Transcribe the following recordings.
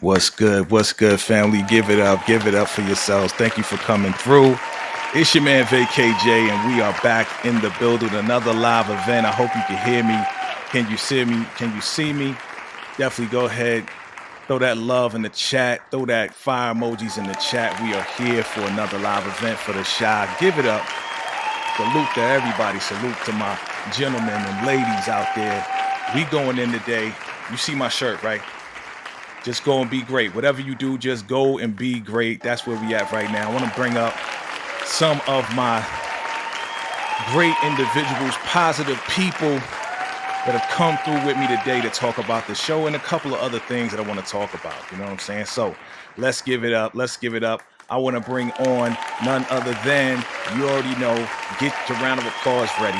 What's good? What's good, family? Give it up. Give it up for yourselves. Thank you for coming through. It's your man VKJ, and we are back in the building. Another live event. I hope you can hear me. Can you see me? Can you see me? Definitely go ahead. Throw that love in the chat. Throw that fire emojis in the chat. We are here for another live event for the Shy. Give it up. Salute to everybody. Salute to my gentlemen and ladies out there. We going in today. You see my shirt, right? Just go and be great. Whatever you do, just go and be great. That's where we at right now. I want to bring up some of my great individuals, positive people that have come through with me today to talk about the show and a couple of other things that I want to talk about. You know what I'm saying? So let's give it up. Let's give it up. I want to bring on none other than, you already know, get your round of applause ready.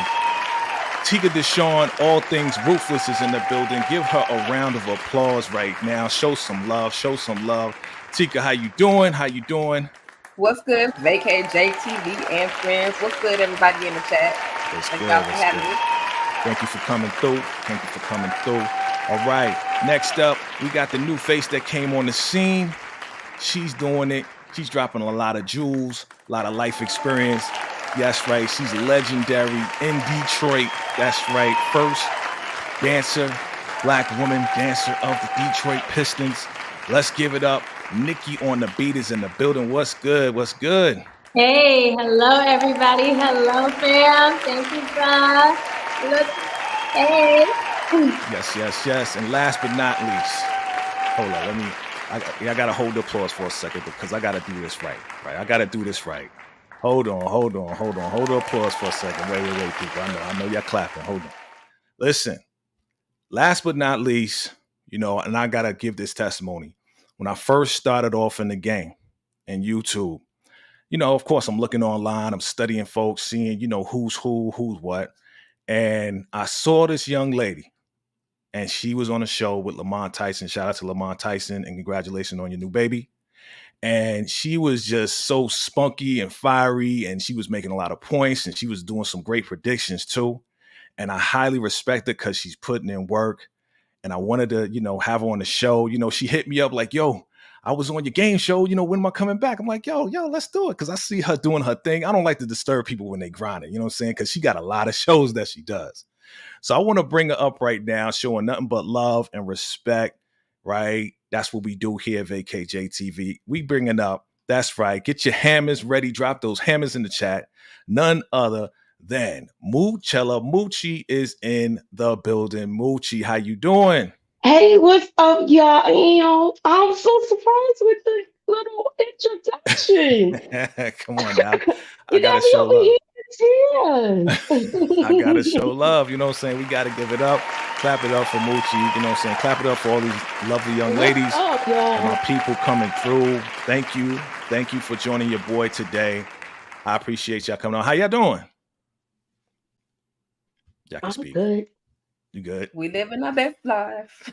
Tika Deshawn, All Things Ruthless is in the building. Give her a round of applause right now. Show some love. Show some love. Tika, how you doing? How you doing? What's good, VKJ TV and friends? What's good, everybody in the chat? What's Thank good? y'all for What's having good? me. Thank you for coming through. Thank you for coming through. All right. Next up, we got the new face that came on the scene. She's doing it. She's dropping a lot of jewels, a lot of life experience. That's right. She's legendary in Detroit. That's right. First dancer, black woman dancer of the Detroit Pistons. Let's give it up. Nikki on the beat is in the building. What's good? What's good? Hey, hello everybody. Hello fam. Thank you guys. Look, hey. Yes. And last but not least, hold on. I gotta hold the applause for a second because I gotta do this right. I gotta do this right. Hold on. Hold the applause for a second. Wait, people. I know y'all clapping. Hold on. Listen. Last but not least, and I gotta give this testimony. When I first started off in the game and YouTube, of course I'm looking online, I'm studying folks, seeing, who's who, who's what. And I saw this young lady and she was on a show with Lamont Tyson. Shout out to Lamont Tyson and congratulations on your new baby. And she was just so spunky and fiery and she was making a lot of points and she was doing some great predictions too. And I highly respect it because she's putting in work. And I wanted to, have her on the show. She hit me up like, yo, I was on your game show. When am I coming back? I'm like, yo, let's do it. Cause I see her doing her thing. I don't like to disturb people when they grind it. You know what I'm saying? Cause she got a lot of shows that she does. So I want to bring her up right now, showing nothing but love and respect, right? That's what we do here at VKJ TV. We bring it up. That's right. Get your hammers ready. Drop those hammers in the chat. None other than Moochella. Moochie is in the building. Moochie, how you doing? Hey, what's up, y'all? I'm so surprised with the little introduction. Come on now. I You gotta got me show over love. here in I gotta tears. show love. You know what I'm saying? We gotta give it up. Clap it up for Moochie. You know what I'm saying? Clap it up for all these lovely young What's ladies up, and my y'all? people coming through. Thank you. Thank you for joining your boy today. I appreciate y'all coming on. How y'all doing? Y'all can I'm speak. good. You good? We living our best life.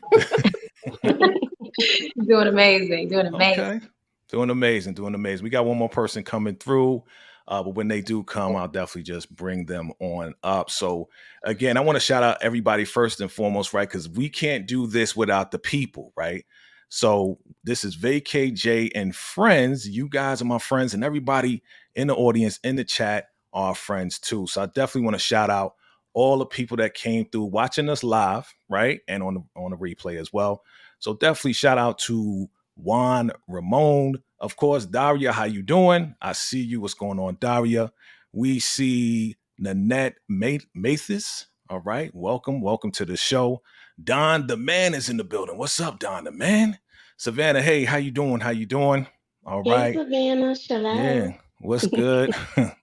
Doing amazing. Doing amazing. Okay. Doing amazing. We got one more person coming through. But when they do come, I'll definitely just bring them on up. So again, I want to shout out everybody first and foremost, right? Because we can't do this without the people, right? So this is VKJ and friends. You guys are my friends, and everybody in the audience, in the chat, are friends too. So I definitely want to shout out all the people that came through watching us live, right? And on the replay as well. So definitely shout out to Juan Ramon. Of course, Daria, how you doing? I see you. What's going on, Daria? We see Nanette Mathis. All right. Welcome to the show. Don the Man is in the building. What's up, Don the Man? Savannah, hey, how you doing? How you doing? All Hey, right. Savannah, Yeah. shalom. What's good?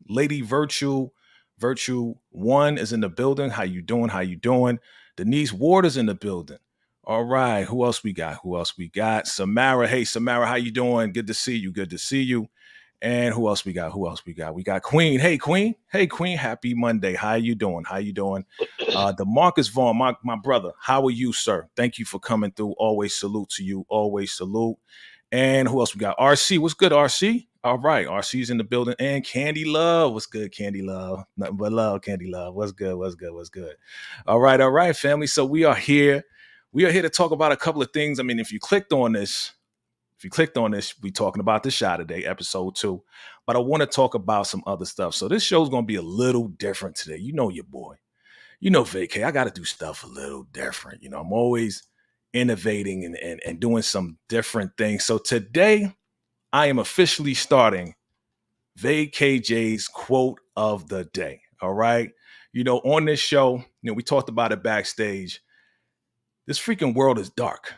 Lady Virtue One is in the building. How you doing? How you doing? Denise Ward is in the building. All right. Who else we got? Samara. Hey, Samara, how you doing? Good to see you. And who else we got? We got Queen. Hey, Queen. Happy Monday. How you doing? DeMarcus Vaughn, my brother. How are you, sir? Thank you for coming through. Always salute to you. Always salute. And who else we got? RC. What's good, RC? All right. RC's in the building. And Candy Love. What's good, Candy Love? Nothing but love, Candy Love. What's good? All right, family. So we are here. We are here to talk about a couple of things. I mean, if you clicked on this, If you clicked on this, we talking about the shot today, episode 2. But I want to talk about some other stuff. So this show's going to be a little different today. You know your boy. You know, Vacay, I got to do stuff a little different. You know, I'm always innovating and doing some different things. So today, I am officially starting VayKJ's quote of the day. All right. You know, on this show, you know, we talked about it backstage. This freaking world is dark.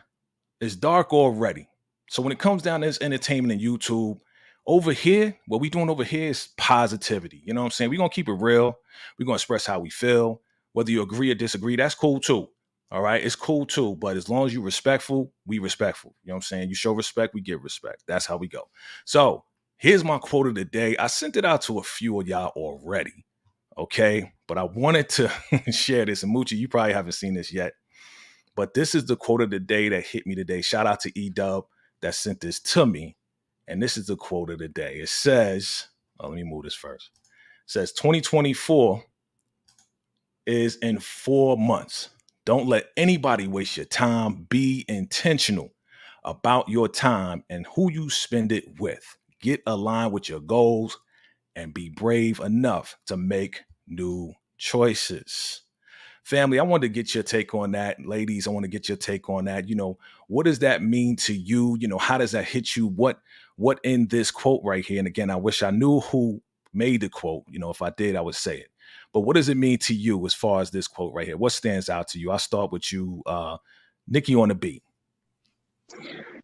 It's dark already. So when it comes down to this entertainment and YouTube, over here, what we doing over here is positivity. You know what I'm saying? We're going to keep it real. We're going to express how we feel. Whether you agree or disagree, that's cool too. All right. It's cool too. But as long as you're respectful, we respectful. You know what I'm saying? You show respect, we give respect. That's how we go. So here's my quote of the day. I sent it out to a few of y'all already. Okay. But I wanted to share this. And Moochie, you probably haven't seen this yet. But this is the quote of the day that hit me today. Shout out to E-Dub that sent this to me. And this is the quote of the day. It says, let me move this first. It says 2024 is in 4 months. Don't let anybody waste your time. Be intentional about your time and who you spend it with. Get aligned with your goals and be brave enough to make new choices. Family, I wanted to get your take on that. Ladies, I want to get your take on that. You know, what does that mean to you? You know, how does that hit you? What in this quote right here? And again, I wish I knew who made the quote. You know, if I did, I would say it. But what does it mean to you as far as this quote right here? What stands out to you? I'll start with you, Nikki on the beat.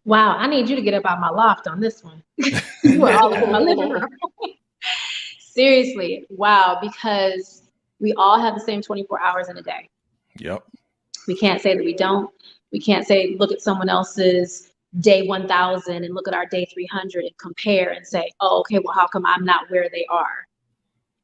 Wow, I need you to get up out my loft on this one. You were all over my living room. Seriously, wow, because we all have the same 24 hours in a day. Yep. We can't say that we don't. We can't say, look at someone else's day 1000 and look at our day 300 and compare and say, oh, okay, well, how come I'm not where they are?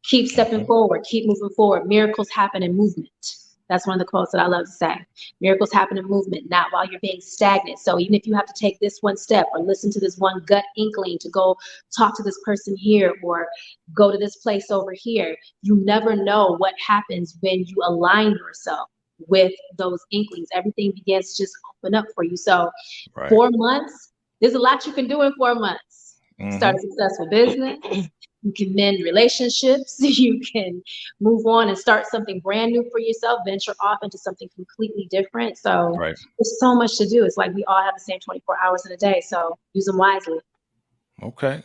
Keep stepping forward, keep moving forward. Miracles happen in movement. That's one of the quotes that I love to say. Miracles happen in movement, not while you're being stagnant. So even if you have to take this one step or listen to this one gut inkling to go talk to this person here or go to this place over here, you never know what happens when you align yourself with those inklings. Everything begins to just open up for you. So 4 months, there's a lot you can do in 4 months. Start a successful business. You can mend relationships. You can move on and start something brand new for yourself, venture off into something completely different. So there's so much to do. It's like we all have the same 24 hours in a day. So use them wisely. Okay.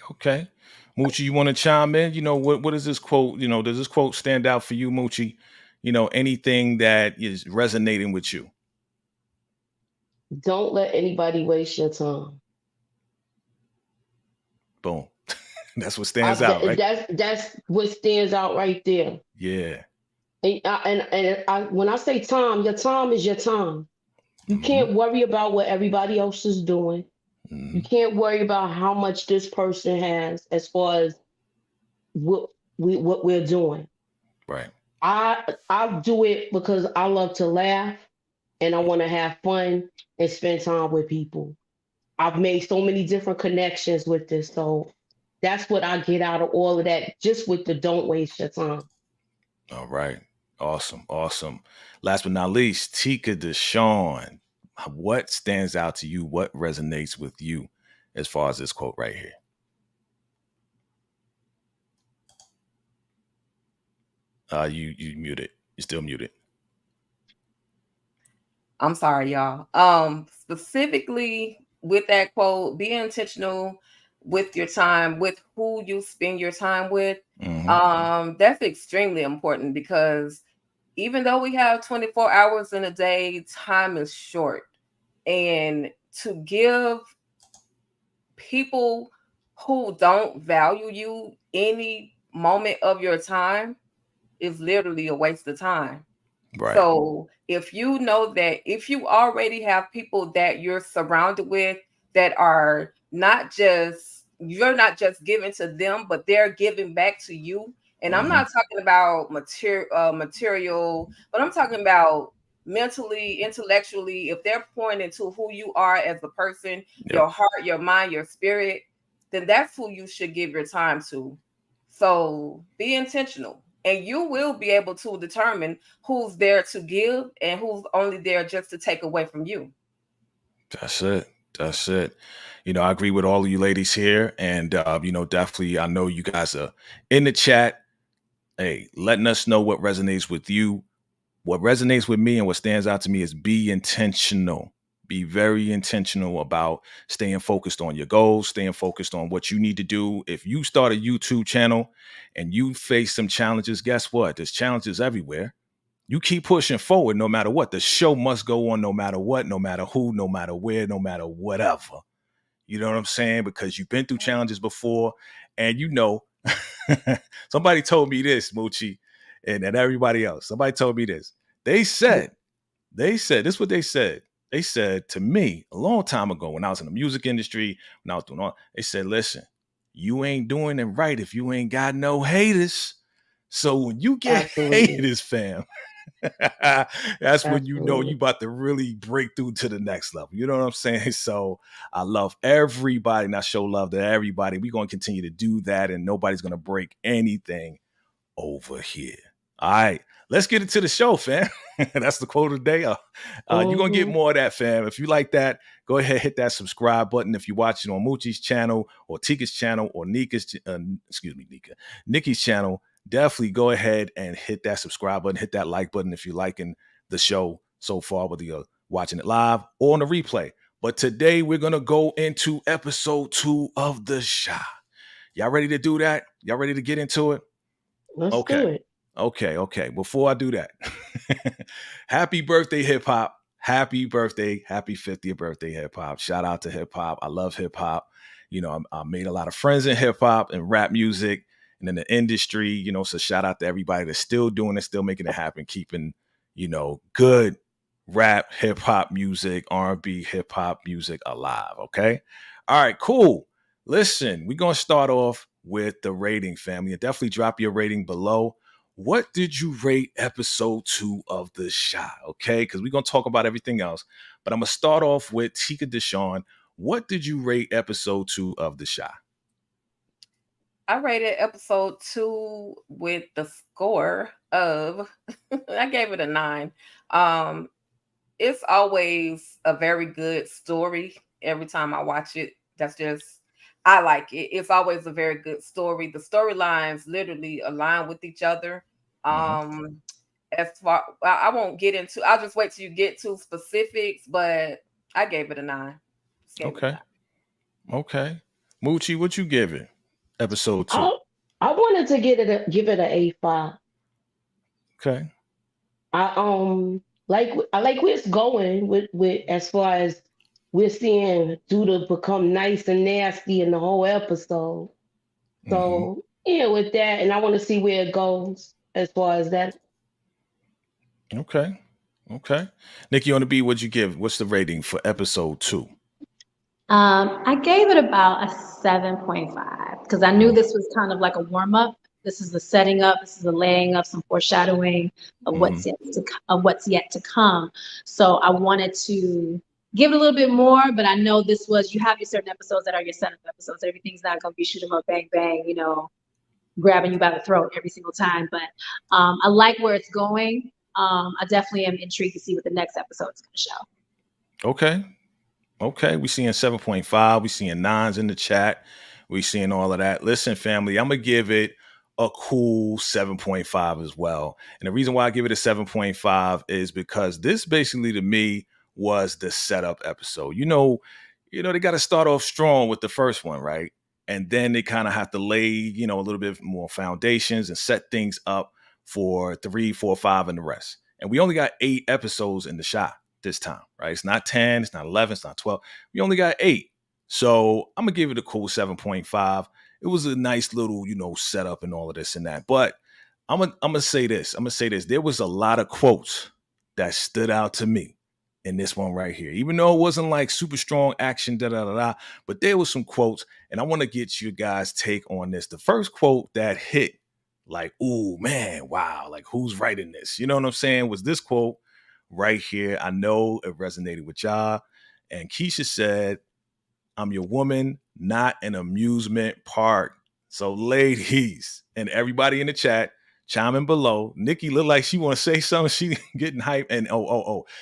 Moochie, you want to chime in? You know, what is this quote? You know, does this quote stand out for you, Moochie? You know, anything that is resonating with you? Don't let anybody waste your time. Boom. That's what stands out, right? That's what stands out right there. Yeah. And when I say time, your time is your time. You can't worry about what everybody else is doing. You can't worry about how much this person has as far as what we're doing. Right. I do it because I love to laugh and I want to have fun and spend time with people. I've made so many different connections with this. So that's what I get out of all of that, just with the don't waste your time. All right. Awesome. Last but not least, Tika Deshawn. What stands out to you? What resonates with you as far as this quote right here? You muted. You're still muted. I'm sorry, y'all. Specifically with that quote, be intentional with your time, with who you spend your time with. That's extremely important because even though we have 24 hours in a day, time is short. And to give people who don't value you any moment of your time is literally a waste of time. Right. So if you know that if you already have people that you're surrounded with that are you're not just giving to them, but they're giving back to you. And I'm not talking about material, but I'm talking about mentally, intellectually. If they're pouring into who you are as a person, your heart, your mind, your spirit, then that's who you should give your time to. So be intentional. And you will be able to determine who's there to give and who's only there just to take away from you. That's it. That's it. I agree with all of you ladies here. And, definitely, I know you guys are in the chat. Hey, letting us know what resonates with you. What resonates with me and what stands out to me is be intentional. Be very intentional about staying focused on your goals, staying focused on what you need to do. If you start a YouTube channel and you face some challenges, guess what? There's challenges everywhere. You keep pushing forward no matter what. The show must go on no matter what, no matter who, no matter where, no matter whatever. You know what I'm saying? Because you've been through challenges before, and somebody told me this, Moochie, and everybody else. Somebody told me this. They said, this is what they said. They said to me a long time ago when I was in the music industry, when I was doing all, they said, listen, you ain't doing it right if you ain't got no haters. So when you get haters, fam, that's when you know you about to really break through to the next level. You know what I'm saying? So I love everybody and I show love to everybody. We're going to continue to do that and nobody's going to break anything over here. All right, let's get into the show, fam. That's the quote of the day. You're going to get more of that, fam. If you like that, go ahead, hit that subscribe button. If you're watching on Moochie's channel or Tika's channel or Nikki's channel, definitely go ahead and hit that subscribe button, hit that like button if you're liking the show so far, whether you're watching it live or on the replay. But today we're going to go into episode 2 of The Chi. Y'all ready to do that? Y'all ready to get into it? Let's do it. Okay. Before I do that, happy birthday, hip hop. Happy birthday. Happy 50th birthday, hip hop. Shout out to hip hop. I love hip hop. I made a lot of friends in hip hop and rap music and in the industry, so shout out to everybody that's still doing it, still making it happen, keeping, good rap, hip hop music, R&B, hip hop music alive. Okay. All right, cool. Listen, we're going to start off with the rating, family, and definitely drop your rating below. What did you rate episode 2 of The Chi? Okay, because we're going to talk about everything else, but I'm going to start off with Tika Deshawn. What did you rate episode 2 of The Chi? I rated episode 2 with the score of, I gave it a 9. It's always a very good story every time I watch it. I like it. It's always a very good story. The storylines literally align with each other. As far, I won't get into, I'll just wait till you get to specifics, but I gave it a 9. Okay. Moochie, what you give it? Episode 2. I wanted to give it an A5. Okay. I like where it's going with as far as we're seeing Douda become nice and nasty in the whole episode. So with that, and I want to see where it goes as far as that. Okay. Nikki on the beat, what'd you give? What's the rating for episode 2? I gave it about a 7.5 because I knew this was kind of like a warm up. This is the setting up. This is the laying of some foreshadowing of what's yet to come. So I wanted to give it a little bit more, but I know you have your certain episodes that are your setup episodes. Everything's not going to be shoot 'em up, bang, bang, grabbing you by the throat every single time. But I like where it's going. I definitely am intrigued to see what the next episode is going to show. Okay. We seeing 7.5. We seeing 9s in the chat. We seeing all of that. Listen, family, I'm going to give it a cool 7.5 as well. And the reason why I give it a 7.5 is because this basically to me was the setup episode. They got to start off strong with the first one, right? And then they kind of have to lay, a little bit more foundations and set things up for 3, 4, 5, and the rest. And we only got 8 episodes in The Chi this time, right? It's not 10, it's not 11, it's not 12. We only got 8. So I'm going to give it a cool 7.5. It was a nice little, setup and all of this and that. But I'm going to say this. There was a lot of quotes that stood out to me in this one right here. Even though it wasn't like super strong action, but there was some quotes. And I want to get you guys' take on this. The first quote that hit like, ooh, man, wow. Like, who's writing this? You know what I'm saying? Was this quote right here. I know it resonated with y'all. And Keisha said, I'm your woman, not an amusement park. So ladies and everybody in the chat Chime in below. Nikki look like she want to say something. She getting hype. And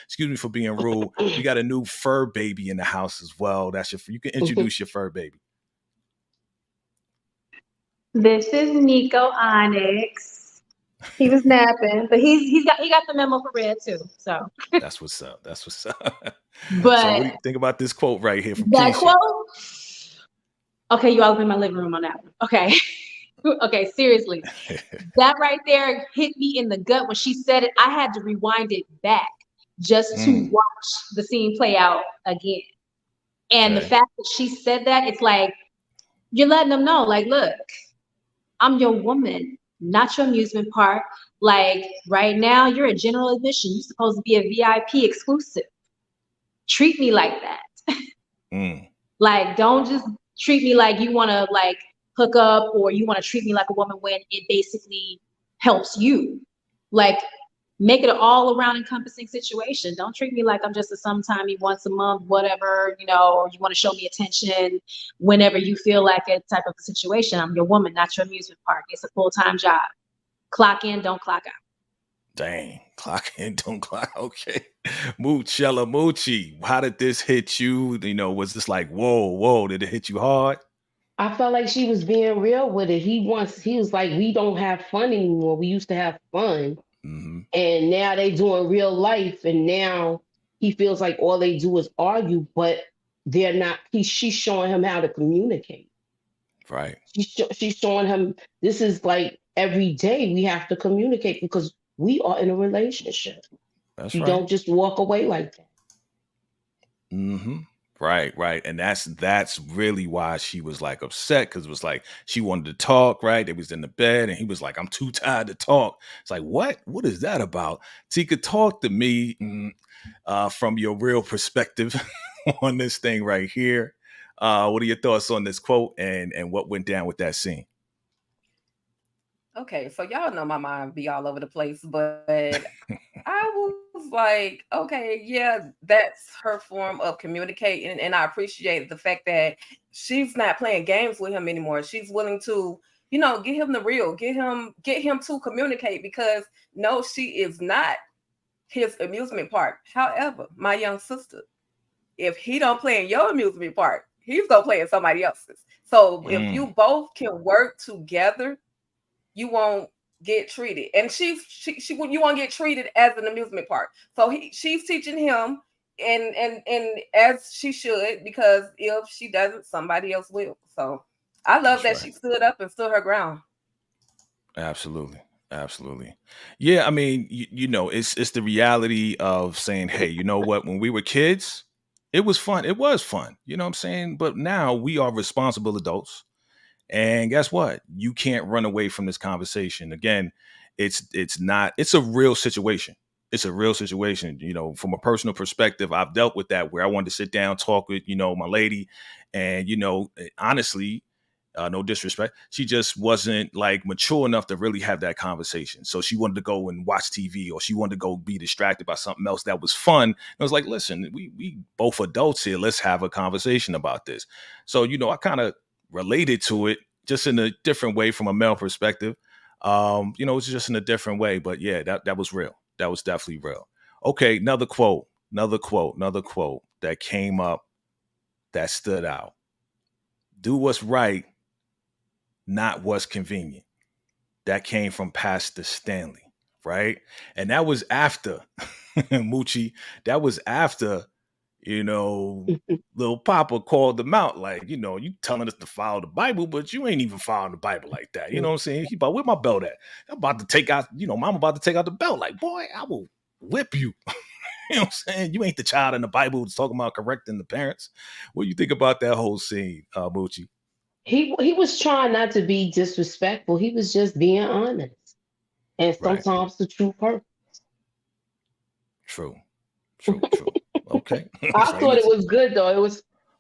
excuse me for being rude. We got a new fur baby in the house as well. That's you can introduce your fur baby. This is Nico Onyx. He was napping, but he got the memo for Red too. So that's what's up. That's what's up. But so what do you think about this quote right here from that Keisha? quote? Okay, you all in my living room on that one. Okay. Okay, seriously. That right there hit me in the gut when she said it. I had to rewind it back just to watch the scene play out again. And the fact that she said that, it's like, you're letting them know, like, look, I'm your woman, not your amusement park. Like, right now, you're a general admission. You're supposed to be a VIP exclusive. Treat me like that. Like, don't just treat me like you want to, like, hook up, or you want to treat me like a woman when it basically helps you. Like, make it an all around encompassing situation. Don't treat me like I'm just a sometimey once a month, whatever, you know, or you want to show me attention whenever you feel like it type of a situation. I'm your woman, not your amusement park. It's a full-time job. Clock in, don't clock out. Dang, clock in, don't clock. Okay. Moochella Moochie, how did this hit you? You know, was this like, whoa, did it hit you hard? I felt like she was being real with it. He was like, we don't have fun anymore. We used to have fun. And now they doing real life. And now he feels like all they do is argue, but they're not, she's showing him how to communicate. Right. She's showing him, this is like every day we have to communicate because we are in a relationship. That's you right. Don't just walk away like that. Right. And that's really why she was like upset, because it was like she wanted to talk, right? They was in the bed and he was like, I'm too tired to talk. It's like, what is that about? Tika, talk to me from your real perspective on this thing right here. What are your thoughts on this quote and what went down with that scene? Okay, so y'all know my mind be all over the place, but I was like, okay, yeah, that's her form of communicating, and I appreciate the fact that she's not playing games with him anymore. She's willing to, you know, get him the real, get him to communicate, because no, she is not his amusement park. However, my young sister, if he don't play in your amusement park, he's gonna play in somebody else's. So if you both can work together, you won't get treated, and you won't get treated as an amusement park. So she's teaching him, and as she should, because if she doesn't, somebody else will. So I love that she stood up and stood her ground. Absolutely. Yeah, I mean, you know, it's the reality of saying, hey, you know what? When we were kids, it was fun. It was fun. You know what I'm saying? But now we are responsible adults. And guess what? You can't run away from this conversation. Again, it's a real situation. It's a real situation. You know, from a personal perspective, I've dealt with that where I wanted to sit down, talk with, you know, my lady. And, you know, honestly, no disrespect, she just wasn't like mature enough to really have that conversation. So she wanted to go and watch TV, or she wanted to go be distracted by something else that was fun. And I was like, listen, we both adults here. Let's have a conversation about this. So, you know, I kind of related to it just in a different way from a male perspective. You know, it's just in a different way. But yeah, that was real. That was definitely real. Okay, another quote that came up that stood out. Do what's right, not what's convenient. That came from Pastor Stanley, right? And that was after Moochie. That was after, you know, little Papa called them out, like, you know, you telling us to follow the Bible, but you ain't even following the Bible like that. You know what I'm saying? He about, where my belt at? I'm about to take out, you know, Mama about to take out the belt. Like, boy, I will whip you. You know what I'm saying? You ain't the child in the Bible who's talking about correcting the parents. What do you think about that whole scene, Moochie? He was trying not to be disrespectful. He was just being honest. And sometimes the truth hurts. True. Okay. I thought it was good though.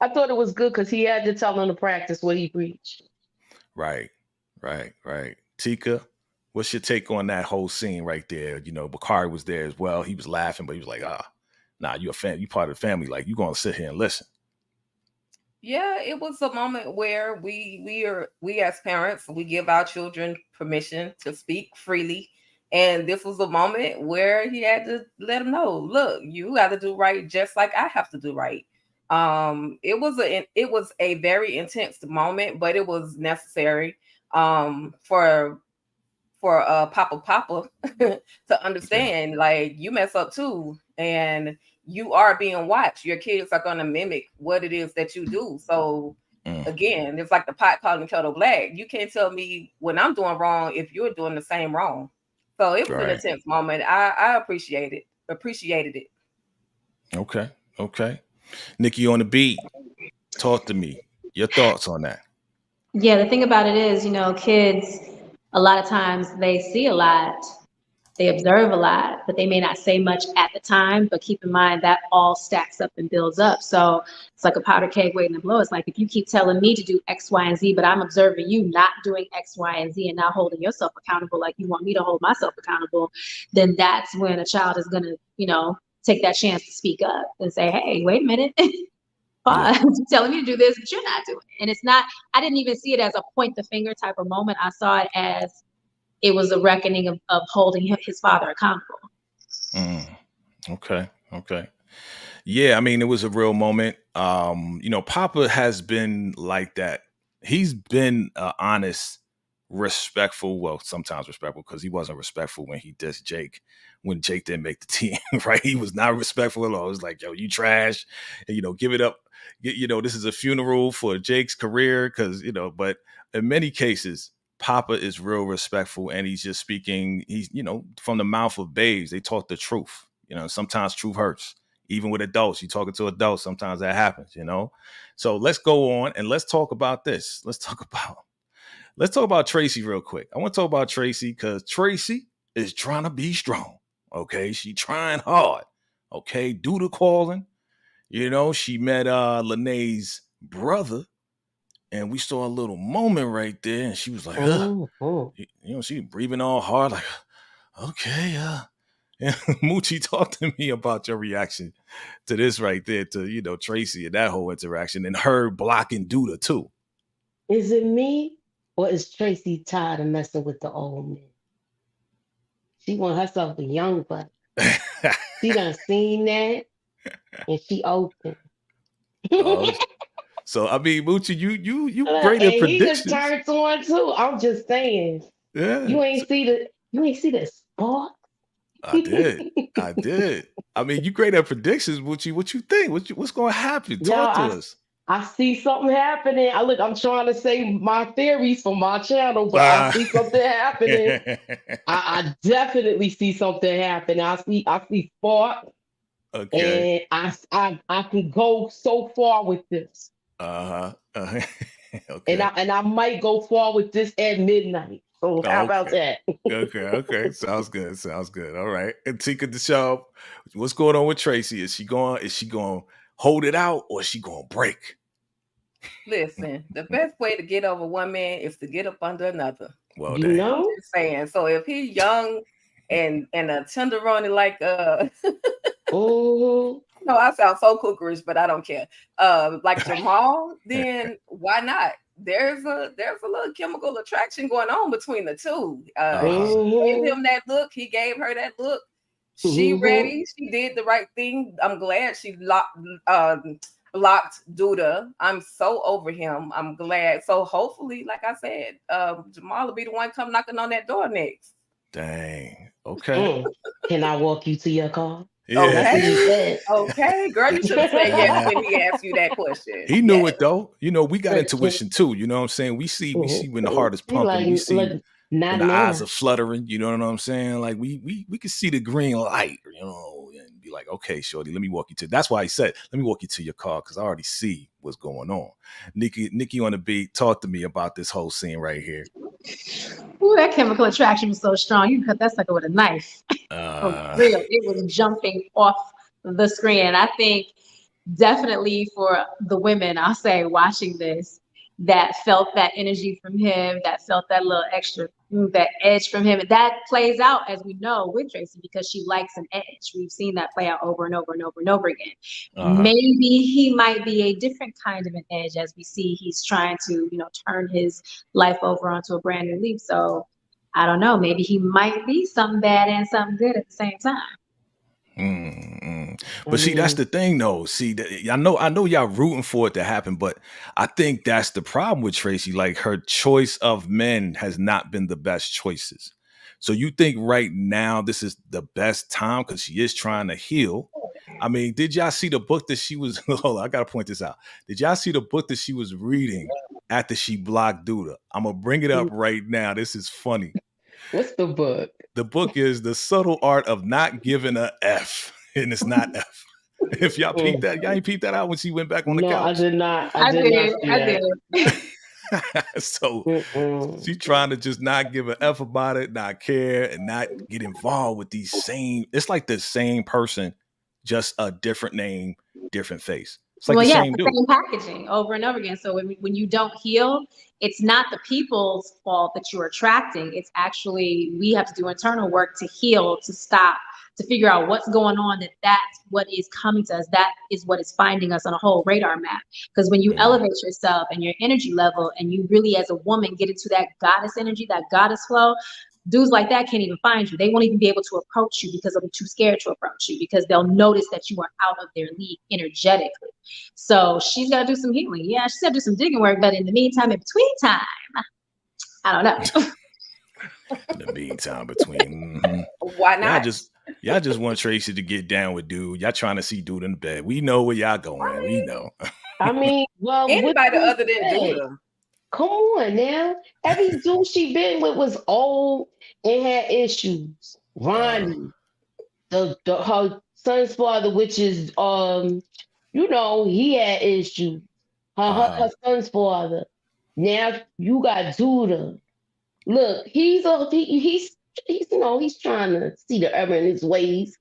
I thought it was good because he had to tell them to practice what he preached. Right. Tika, what's your take on that whole scene right there? You know, Bakari was there as well. He was laughing, but he was like, nah, you a fan, you part of the family. Like, you gonna sit here and listen. Yeah, it was a moment where we as parents, we give our children permission to speak freely. And this was a moment where he had to let them know, look, you got to do right just like I have to do right. It was a very intense moment, but it was necessary for Papa to Okay. understand, like, you mess up too, and you are being watched. Your kids are going to mimic what it is that you do. So Mm, again, it's like the pot calling the kettle black. You can't tell me when I'm doing wrong if you're doing the same wrong. So it was an right. intense moment. I appreciated it. Okay. Okay. Nikki on the beat. Talk to me. Your thoughts on that. Yeah, the thing about it is, kids, a lot of times they see a lot, they observe a lot, but they may not say much at the time. But keep in mind that all stacks up and builds up. So it's like a powder keg waiting to blow. It's like if you keep telling me to do X, Y, and Z, but I'm observing you not doing X, Y, and Z and not holding yourself accountable like you want me to hold myself accountable, then that's when a child is going to, take that chance to speak up and say, hey, wait a minute. Yeah. Pause. You're telling me to do this, but you're not doing it. And it's not, I didn't even see it as a point the finger type of moment. I saw it as it was a reckoning of holding his father accountable. Mm, okay. Okay. Yeah, I mean, it was a real moment. Papa has been like that. He's been honest, respectful. Well, sometimes respectful because he wasn't respectful when he dissed Jake when Jake didn't make the team. Right? He was not respectful at all. It was like, yo, you trash, and give it up. This is a funeral for Jake's career because But in many cases, Papa is real respectful, and he's just speaking. He's from the mouth of babes. They talk the truth. Sometimes truth hurts even with adults. You talking to adults, sometimes that happens. So let's go on and let's talk about this. Let's talk about Tracy real quick. I want to talk about Tracy because Tracy is trying to be strong. Okay. She trying hard. Okay. Do the calling. She met Lene's brother and we saw a little moment right there. And she was like, she breathing all hard, like, okay, and Moochie, talk to me about your reaction to this right there, to Tracy and that whole interaction, and her blocking Duda too. Is it me or is Tracy tired of messing with the old man? She want herself a young buck. She done seen that and she open. Oh, so I mean, Moochie, you Look, great at and he just predictions. turned on too. I'm just saying. Yeah, You ain't see the spark. I did. I did. I mean, you great at predictions, Moochie. What you think? What's going to happen? Yo, Talk to us. I see something happening. I'm trying to say my theories for my channel, but I Ah. see something happening. I definitely see something happen. I see spark, Okay. and I can go so far with this, Uh-huh. Uh-huh. and Okay. I might go far with this at midnight. So how Oh, about okay. that? Okay. Okay. Sounds good. Sounds good. All right. And Tika Deschamps, what's going on with Tracy? Is she going to hold it out or is she going to break? Listen, the best way to get over one man is to get up under another. Well, You damn. I'm know? just saying. So if he's young and a tenderoni like hmm no, I sound so cookerish, but I don't care. Like Jamal, then why not? There's a little chemical attraction going on between the two. Uh-huh. She gave hmm him that look. He gave her that look. She hmm ready. She did the right thing. I'm glad she blocked Duda. I'm so over him. I'm glad. So hopefully, like I said, Jamal will be the one come knocking on that door next. Dang. Okay. Can I walk you to your car? Yeah. That's what he Okay. said. Okay, girl, you should have said yes Yeah. when he asked you that question. He knew Yes. it though. We got Can, intuition too. You know what I'm saying? We see when the heart is he pumping. We like, see look, when not the eyes now. are fluttering. You know what I'm saying? Like we can see the green light. And be like, okay, shorty, let me walk you to. That's why he said, let me walk you to your car because I already see what's going on. Nikki on the beat, talk to me about this whole scene right here. Ooh, that chemical attraction was so strong. You can cut that sucker with a knife. For real. It was jumping off the screen. And I think definitely for the women, I'll say watching this, that felt that energy from him, that felt that little extra, that edge from him. And that plays out, as we know, with Tracy, because she likes an edge. We've seen that play out over and over and over and over again. Maybe he might be a different kind of an edge, as we see he's trying to, turn his life over onto a brand new leaf. So I don't know, maybe he might be something bad and something good at the same time. But see, that's the thing, though. See, I know y'all rooting for it to happen, but I think that's the problem with Tracy. Like, her choice of men has not been the best choices. So you think right now this is the best time because she is trying to heal? I mean, did y'all see the book that she was? Hold on, I gotta point this out. Did y'all see the book that she was reading after she blocked Douda? I'm gonna bring it up right now. This is funny. What's the book? The book is The Subtle Art of Not Giving a F, and it's not F. If y'all peeped that, y'all ain't peeped that out when she went back on the couch. No, I did not. I did. So she's trying to just not give an F about it, not care, and not get involved with these same. It's like the same person, just a different name, different face. It's like the same packaging over and over again. So when you don't heal, it's not the people's fault that you're attracting. It's actually, we have to do internal work to heal, to stop, to figure out what's going on, that's what is coming to us. That is what is finding us on a whole radar map. Because when you elevate yourself and your energy level, and you really, as a woman, get into that goddess energy, that goddess flow, dudes like that can't even find you. They won't even be able to approach you because they'll be too scared to approach you, because they'll notice that you are out of their league energetically. So she's got to do some healing. Yeah, she's got to do some digging work. But in the meantime, in between time, I don't know. In the meantime, between. Why not? Y'all just want Tracy to get down with Dude. Y'all trying to see Dude in the bed. We know where y'all going. We know. I mean, well, anybody other than Dude. Come on now. Every dude she been with was old and had issues. Ronnie, her son's father, which is he had issues. Her son's father. Now you got Douda. Look, he's trying to see the error in his ways.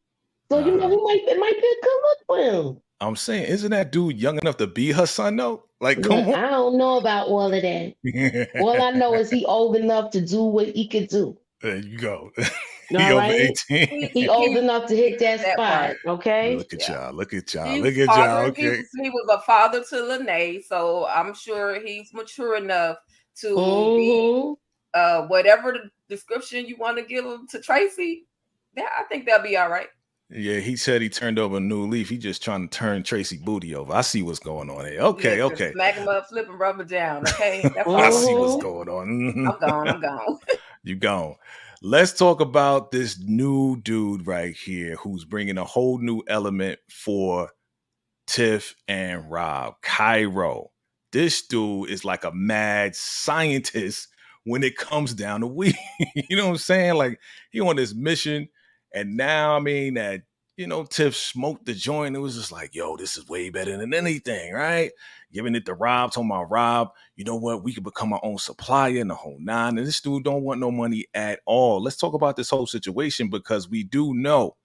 So it might be a good look for him. I'm saying, isn't that dude young enough to be her son though? Like, come on. I don't know about all of that. All I know is he old enough to do what he could do. There you go. He over 18. He old enough to hit that spot. Part. Okay. Look at y'all. Look at y'all. Okay. He was a father to Lene, so I'm sure he's mature enough to be whatever the description you want to give him to Tracy. Yeah, I think they'll be all right. Yeah, he said he turned over a new leaf. He just trying to turn Tracy booty over. I see what's going on here. Okay. Smack him up, flip him, rub him down. Okay. I see what's going on. I'm gone. You gone. Let's talk about this new dude right here who's bringing a whole new element for Tiff and Rob. Cairo. This dude is like a mad scientist when it comes down to weed. You know what I'm saying? Like, he on this mission. And now, I mean, that, Tiff smoked the joint. It was just like, yo, this is way better than anything, right? Giving it to Rob, talking about Rob, you know what? We could become our own supplier in the whole nine. And this dude don't want no money at all. Let's talk about this whole situation, because we do know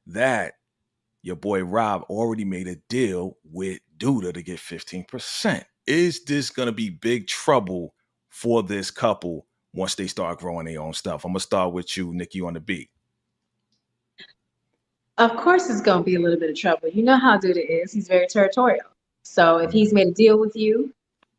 that your boy Rob already made a deal with Douda to get 15%. Is this going to be big trouble for this couple once they start growing their own stuff? I'm going to start with you, Nikki, on the beat. Of course, it's going to be a little bit of trouble. You know how Douda is. He's very territorial. So if he's made a deal with you,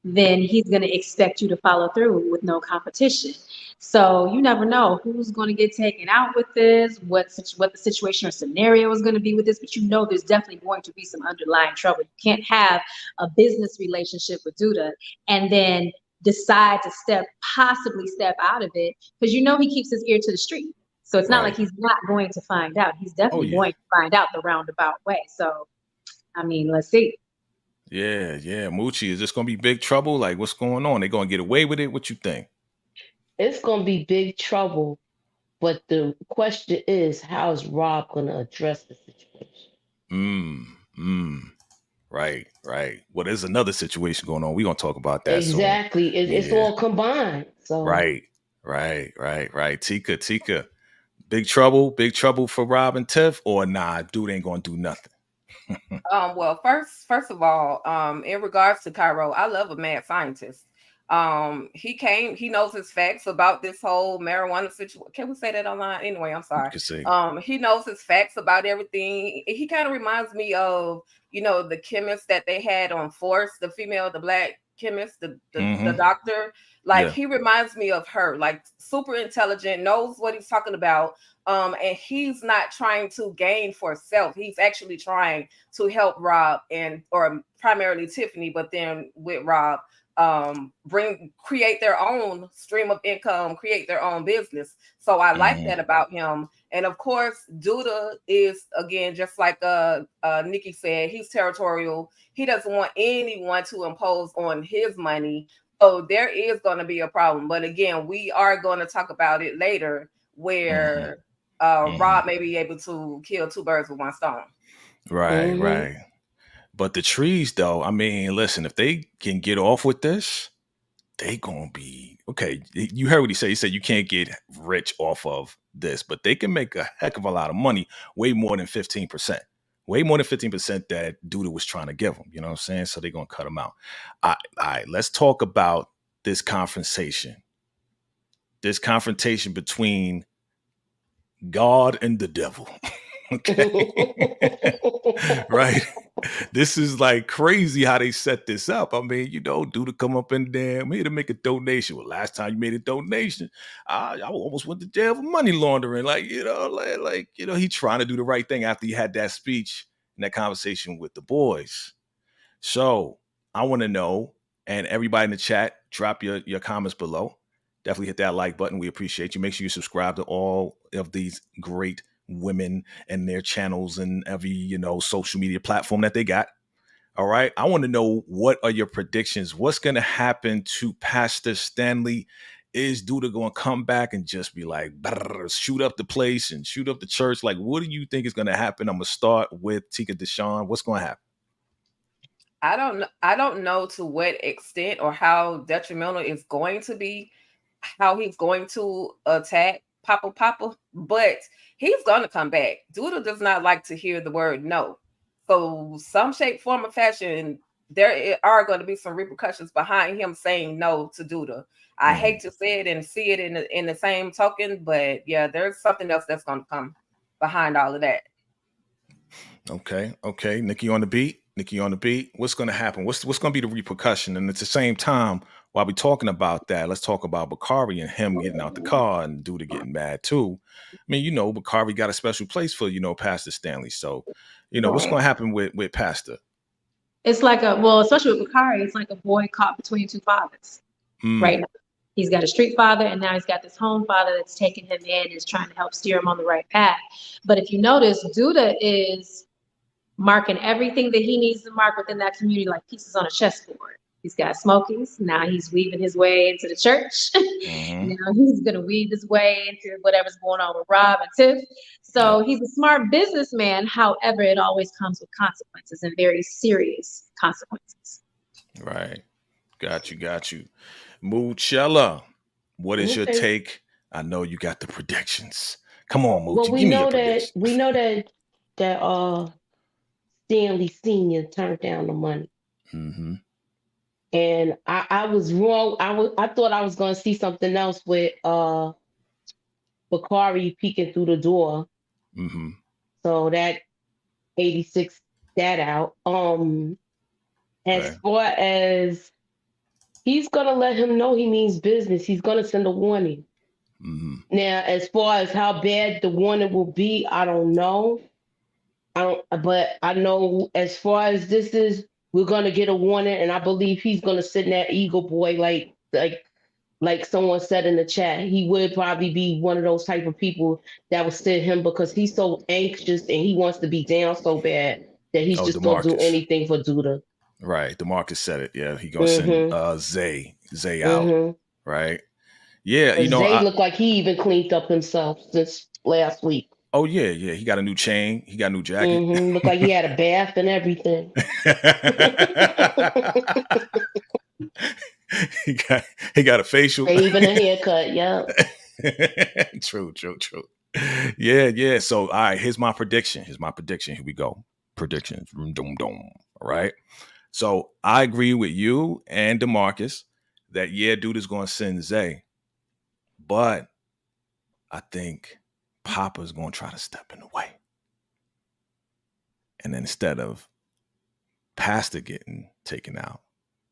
then he's going to expect you to follow through with no competition. So you never know who's going to get taken out with this, what the situation or scenario is going to be with this. But there's definitely going to be some underlying trouble. You can't have a business relationship with Douda and then decide to possibly step out of it, because he keeps his ear to the street. So it's not like he's not going to find out. He's definitely going to find out the roundabout way. So, I mean, let's see. Yeah. Moochie, is this going to be big trouble? Like, what's going on? They going to get away with it? What you think? It's going to be big trouble. But the question is, how is Rob going to address the situation? Right. Well, there's another situation going on. We're going to talk about that. Exactly. So, it's all combined. So Right. Tika. Big trouble for Rob and Tiff, or nah, dude ain't going to do nothing. Well, first of all, in regards to Cairo, I love a mad scientist. He knows his facts about this whole marijuana situation. Can we say that online? Anyway, I'm sorry. You could say. He knows his facts about everything. He kind of reminds me of, the chemist that they had on Force, the female, the black chemist, the doctor. Like, he reminds me of her, like super intelligent, knows what he's talking about. And he's not trying to gain for self. He's actually trying to help Rob or primarily Tiffany, but then with Rob, create their own stream of income, create their own business. So I like that about him. And of course, Douda is, again, just like Nikki said, he's territorial. He doesn't want anyone to impose on his money. So there is going to be a problem. But again, we are going to talk about it later, where Rob may be able to kill two birds with one stone. Right, right. But the trees, though, I mean, listen, if they can get off with this, they gonna be okay. You heard what he said. He said you can't get rich off of this, but they can make a heck of a lot of money, way more than 15%. Way more than 15% that Douda was trying to give them. You know what I'm saying? So they're gonna cut them out. All right, let's talk about this confrontation. This confrontation between God and the devil. Okay. Right. This is like crazy how they set this up. I mean, Douda come up in there, I'm here to make a donation. Well, last time you made a donation, I almost went to jail for money laundering. He trying to do the right thing after he had that speech and that conversation with the boys. So I want to know, and everybody in the chat, drop your comments below. Definitely hit that like button. We appreciate you. Make sure you subscribe to all of these great women and their channels and every, social media platform that they got. All right. I want to know, what are your predictions? What's going to happen to Pastor Stanley? Is Douda going to come back and just be like, shoot up the place and shoot up the church? Like, what do you think is going to happen? I'm going to start with Tika Deshawn. What's going to happen? I don't know to what extent or how detrimental it's going to be, how he's going to attack Papa, but he's going to come back. Douda does not like to hear the word no. So some shape, form, or fashion, there are going to be some repercussions behind him saying no to Douda. I hate to say it and see it in the same token, but yeah, there's something else that's going to come behind all of that. Okay. Nikki on the beat. What's going to happen? What's going to be the repercussion? And at the same time, while we're talking about that, let's talk about Bakari and him getting out the car and Douda getting mad too. I mean, Bakari got a special place for, Pastor Stanley. So, what's going to happen with Pastor? It's like especially with Bakari, it's like a boy caught between two fathers right now. He's got a street father, and now he's got this home father that's taking him in and is trying to help steer him on the right path. But if you notice, Douda is marking everything that he needs to mark within that community like pieces on a chessboard. He's got Smokies. Now he's weaving his way into the church. Now he's going to weave his way into whatever's going on with Rob and Tiff. So he's a smart businessman. However, it always comes with consequences, and very serious consequences. Right. Got you. Moochella, what is your take? I know you got the predictions. Come on, Moochie. Well, we know that Stanley Sr. turned down the money. And I was wrong. I thought I was going to see something else with Bakari peeking through the door. So that 86 that out. As far as he's going to let him know he means business, he's going to send a warning. Now, as far as how bad the warning will be, I don't know. But I know as far as this is, we're going to get a warning, and I believe he's going to sit in that Eagle Boy like someone said in the chat. He would probably be one of those type of people that would sit him because he's so anxious and he wants to be down so bad that he's just going to do anything for Douda. Right. DeMarcus said it. Yeah, he going to send Zay out. Right. Yeah, Zay looked like he even cleaned up himself since last week. Oh, yeah. He got a new chain. He got a new jacket. Looked like he had a bath and everything. he got a facial. Even a haircut, yeah. True. Yeah. So, all right, here's my prediction. Here we go. predictions. All right. So I agree with you and DeMarcus that, yeah, dude is going to send Zay. But I think Papa's going to try to step in the way. And then instead of Pastor getting taken out,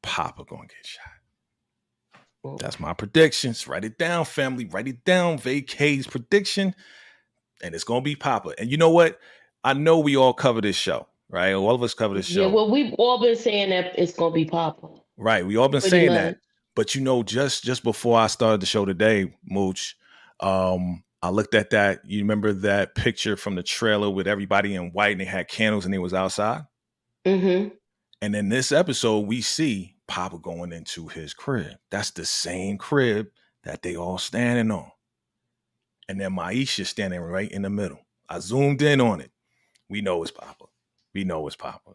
Papa going to get shot. That's my predictions. Write it down, family. Write it down. Vacay's prediction. And it's going to be Papa. And you know what? I know we all cover this show, right? All of us cover this show. Yeah, well, we've all been saying that it's going to be Papa. Right. We all been Pretty saying much. that. But you know, just before I started the show today, Mooch, I looked at that. You remember that picture from the trailer with everybody in white and they had candles and they was outside? Mm-hmm. And in this episode, we see Papa going into his crib. That's the same crib that they all standing on. And then Maisha standing right in the middle. I zoomed in on it. We know it's Papa. We know it's Papa.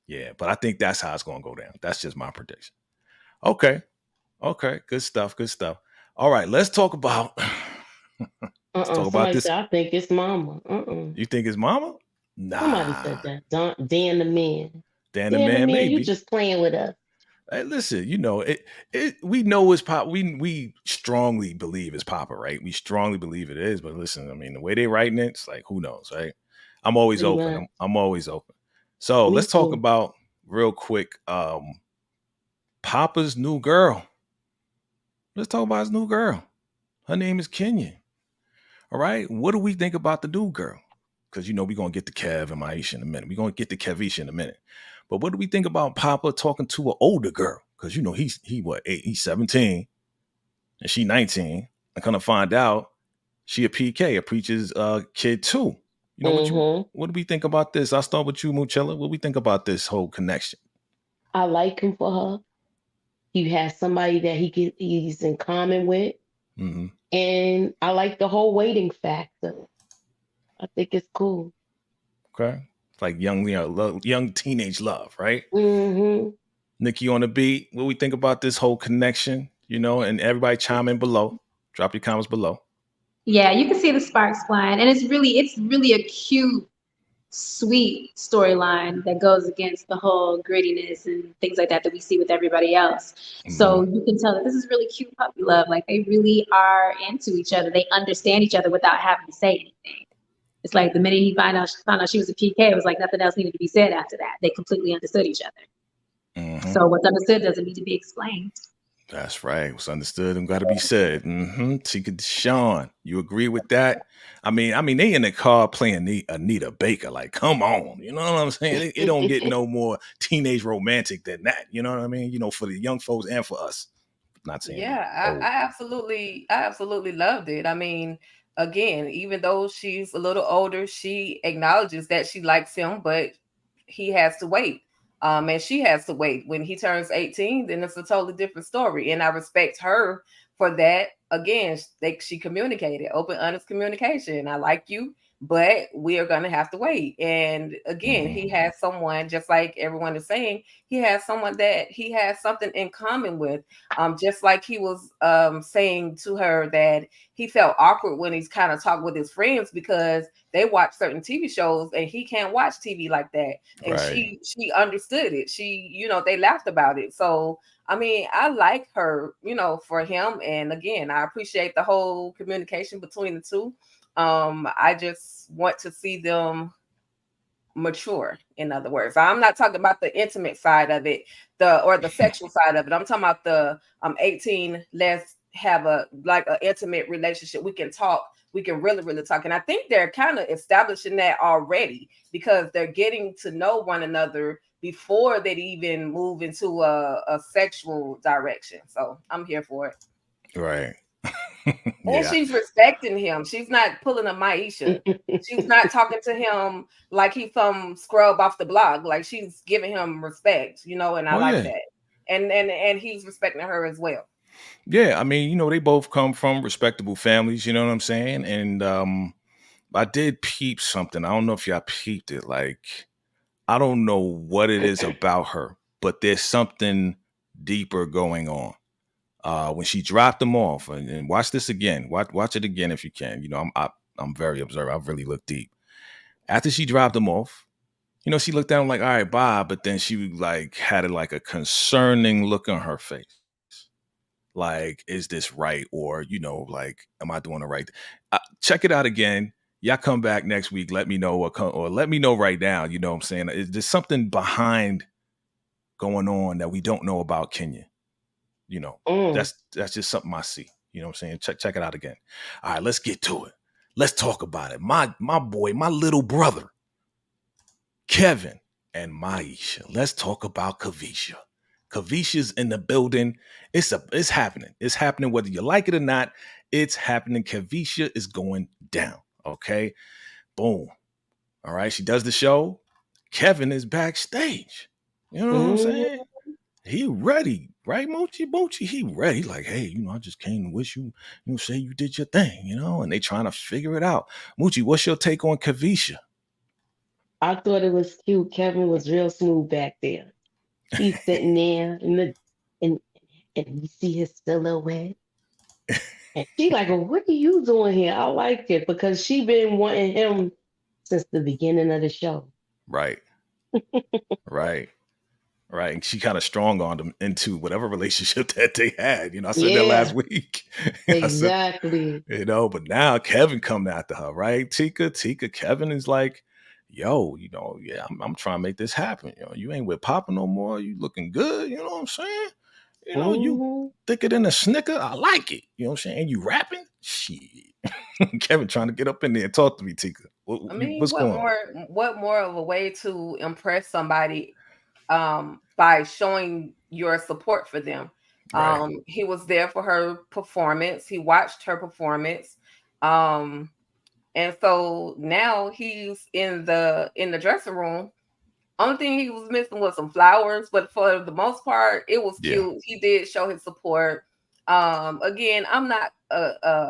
Yeah, but I think that's how it's going to go down. That's just my prediction. Okay. Good stuff. All right, let's talk about... Let's talk about this. I think it's Mama. You think it's Mama? Nah. Somebody said that. Dan the man. Dan the man, maybe. You just playing with us. Hey, listen, you know, we know it's Papa. We strongly believe it's Papa, right? We strongly believe it is. But listen, I mean, the way they're writing it, it's like, who knows, right? I'm always open. I'm always open. So let's talk about real quick Papa's new girl. Let's talk about his new girl. Her name is Kenya. All right. What do we think about the new girl? Because, you know, we're going to get to Kev and Maisha in a minute. We're going to get to Kevisha in a minute. But what do we think about Papa talking to an older girl? Because, you know, he's 17 and she 19. I'm going to find out she a PK, a preacher's kid too. You know, what do we think about this? I'll start with you, Muchella. What do we think about this whole connection? I like him for her. He has somebody that he's in common with. Mm-hmm. And I like the whole waiting factor. I think it's cool. Okay. It's like young teenage love, right? Mm-hmm. Nikki on the beat. What do we think about this whole connection? You know, and everybody chime in below. Drop your comments below. Yeah, you can see the sparks flying. And it's really a cute, sweet storyline that goes against the whole grittiness and things like that we see with everybody else. Mm-hmm. So you can tell that this is really cute puppy love. Like they really are into each other. They understand each other without having to say anything. It's like the minute he found out she was a PK, it was like nothing else needed to be said after that. They completely understood each other. Mm-hmm. So what's understood doesn't need to be explained. That's right. What's understood and got to be said. Mm-hmm. Tika Deshawn, you agree with that? I mean, they in the car playing Anita Baker. Like, come on, you know what I'm saying? It don't get no more teenage romantic than that. You know what I mean? You know, for the young folks and for us. Not saying. Yeah, I absolutely loved it. I mean, again, even though she's a little older, she acknowledges that she likes him, but he has to wait. And she has to wait. When he turns 18, then it's a totally different story. And I respect her for that. Again, she communicated, open, honest communication. I like you, but we are going to have to wait. And again, he has someone, just like everyone is saying, he has someone that he has something in common with. Just like he was saying to her that he felt awkward when he's kind of talking with his friends because they watch certain TV shows and he can't watch TV like that. And right. she understood it. They laughed about it. So, I mean, I like her, for him. And again, I appreciate the whole communication between the two. I just want to see them mature. In other words, I'm not talking about the intimate side of it, or the sexual side of it. I'm talking about the 18. Let's have a intimate relationship. We can talk. We can really, really talk. And I think they're kind of establishing that already because they're getting to know one another before they even move into a sexual direction. So I'm here for it. Right. And she's respecting him. She's not pulling a Maisha. She's not talking to him like he's some scrub off the block. Like she's giving him respect, and I like that. And he's respecting her as well. Yeah, I mean, they both come from respectable families, you know what I'm saying? And I did peep something. I don't know if y'all peeped it. Like, I don't know what it is about her, but there's something deeper going on. When she dropped them off, and watch this again. Watch it again if you can. I'm very observant. I've really looked deep. After she dropped them off, You know, she looked at him like, all right, bye. But then she like had like a concerning look on her face. Like, is this right? Or, you know, like, am I doing the right? Check it out again. Y'all come back next week. Let me know or let me know right now. You know what I'm saying? There's something behind going on that we don't know about Kenya. You know, that's just something I see. You know what I'm saying? Check it out again. All right, let's get to it. Let's talk about it. My boy, my little brother, Kevin and Maisha. Let's talk about Kavisha. Kavisha's in the building. It's happening. It's happening whether you like it or not. It's happening. Kavisha is going down. Okay. Boom. All right. She does the show. Kevin is backstage. You know what I'm saying? He ready, right? Mochi, he ready. Like, hey, you know, I just came to wish you, you know, say you did your thing, you know, and they trying to figure it out. Mochi, what's your take on Kavisha? I thought it was cute. Kevin was real smooth back there. He's sitting there and you see his silhouette. And she like, well, what are you doing here? I like it because she been wanting him since the beginning of the show. Right. Right. Right. And she kind of strong on them into whatever relationship that they had. You know, I said that last week. Exactly. You know, but now Kevin coming after her, right? Tika, Kevin is like, yo, you know, yeah, I'm trying to make this happen. You know, you ain't with Papa no more. You looking good. You know what I'm saying? You know, you thicker than a Snicker. I like it. You know what I'm saying? You rapping? Shit. Kevin trying to get up in there and talk to me, Tika. What's going on? What more of a way to impress somebody by showing your support for them? Right. He was there for her performance. He watched her performance. And so now he's in the dressing room. Only thing he was missing was some flowers, but for the most part, it was cute. He did show his support. Again, I'm not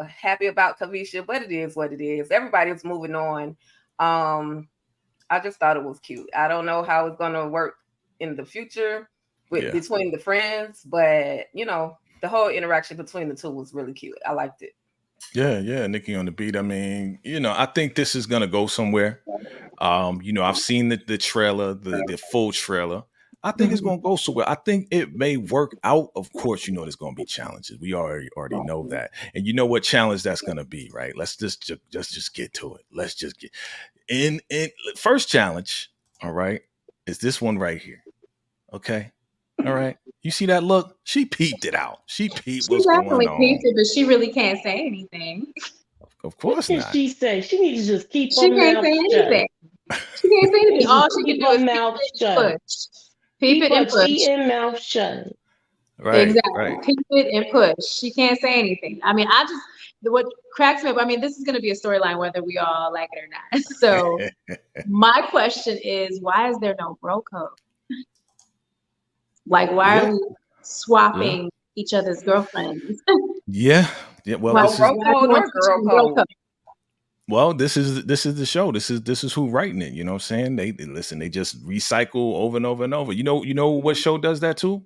happy about Kavisha, but it is what it is. Everybody's moving on. I just thought it was cute. I don't know how it's gonna work in the future between the friends, but you know, the whole interaction between the two was really cute. I liked it. Yeah, Nikki on the beat. I mean, you know, I think this is gonna go somewhere. You know, I've seen the trailer, the full trailer. I think it's gonna go somewhere. I think it may work out. Of course, you know there's gonna be challenges. We already know that, and you know what challenge that's gonna be, right? Let's just get to it. Let's just get in. First challenge, all right, is this one right here. Okay. All right. You see that look? She peeped it out. She peeped what's going on. She definitely peeped it, but she really can't say anything. Of course not. She say she needs to just keep her mouth shut. She can't say anything. She can't say anything. All she can do is mouth shut. Keep it and push. Keep her mouth shut. Right. Exactly. Right. Keep it and push. She can't say anything. I mean, what cracks me up, I mean, this is going to be a storyline whether we all like it or not. So my question is, why is there no bro code? Like, why are we swapping each other's girlfriends? Yeah. Well, this bro code or girl code. Well, this is the show. This is who writing it. You know what I'm saying? They listen. They just recycle over and over and over. You know what show does that too?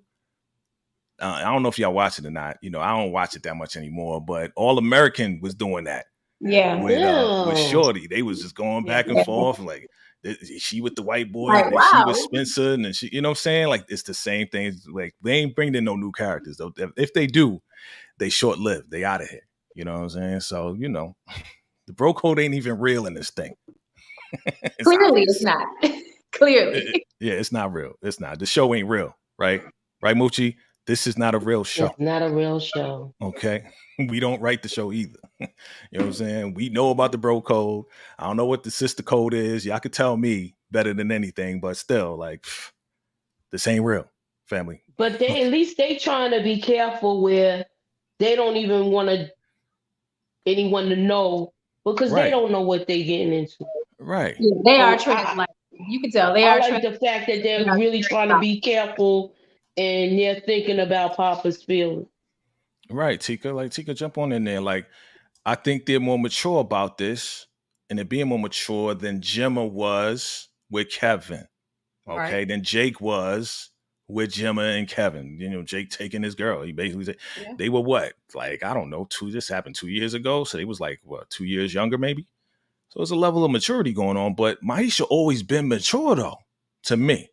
I don't know if y'all watch it or not. You know, I don't watch it that much anymore. But All American was doing that. Yeah. With Shorty, they was just going back and forth. Like she with the white boy, and then she with Spencer, and then she. You know what I'm saying? Like it's the same thing. Like they ain't bringing in no new characters though. If they do, they short lived. They out of here. You know what I'm saying? So you know. The bro code ain't even real in this thing. Clearly, it's not. Clearly. It's not real. It's not. The show ain't real, right? Right, Moochie? This is not a real show. It's not a real show. Okay. We don't write the show either. You know what I'm saying? We know about the bro code. I don't know what the sister code is. Y'all could tell me better than anything, but still, like, this ain't real, family. But at least they trying to be careful where they don't even want anyone to know. Because they don't know what they're getting into. Right. Yeah, they are trying, like, you can tell they are like the fact that they're really trying to be careful and they're thinking about Papa's feelings. Right, Tika. Like, Tika, jump on in there. Like, I think they're more mature about this, and they're being more mature than Gemma was with Kevin. Okay, Then Jake was with Gemma and Kevin. You know, Jake taking his girl. He basically said they were what? Like, I don't know, this happened 2 years ago. So they was like, what, 2 years younger, maybe? So it's a level of maturity going on. But Maisha always been mature though, to me.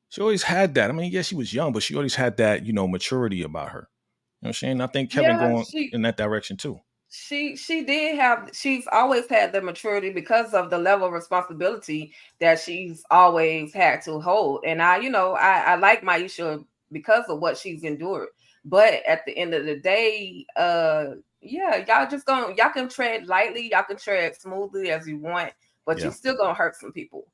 She always had that. I mean, yeah, she was young, but she always had that, maturity about her. You know what I'm saying? I think Kevin Yeah, going in that direction too. she's always had the maturity because of the level of responsibility that she's always had to hold. And I like Maisha because of what she's endured. But at the end of the day, yeah, y'all can tread lightly, y'all can tread smoothly as you want, but you still gonna hurt some people.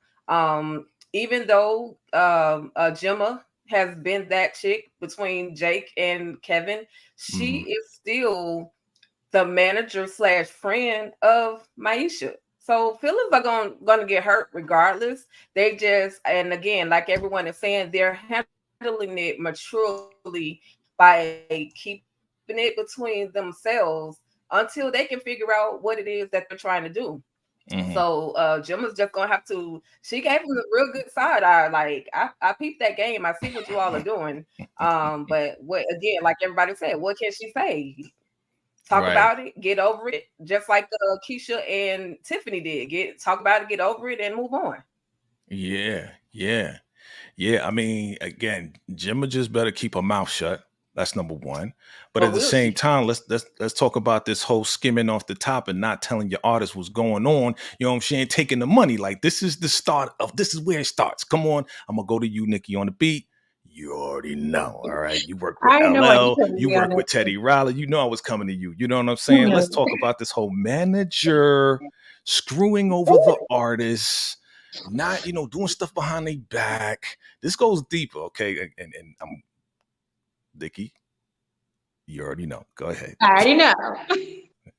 Even though Gemma has been that chick between Jake and Kevin, she is still the manager / friend of Maisha. So feelings are gonna get hurt regardless. They just, and again, like everyone is saying, they're handling it maturely by keeping it between themselves until they can figure out what it is that they're trying to do. So Gemma's just gonna have to. She gave him a real good side eye. Like I peeped that game. I see what you all are doing. But what again? Like everybody said, what can she say? Talk about it, get over it, just like Keisha and Tiffany did. Talk about it, get over it, and move on. Yeah. I mean, again, Gemma just better keep her mouth shut. That's number one. But at the same time, let's talk about this whole skimming off the top and not telling your artist what's going on. You know, she ain't taking the money. Like this is the start of. This is where it starts. Come on, I'm gonna go to you, Nikki, on the beat. You already know, all right. You work with LL, you work with Teddy Riley. You know I was coming to you. You know what I'm saying? Let's talk about this whole manager screwing over the artists, not doing stuff behind their back. This goes deeper, okay? And I'm Nikki. You already know. Go ahead. I already know.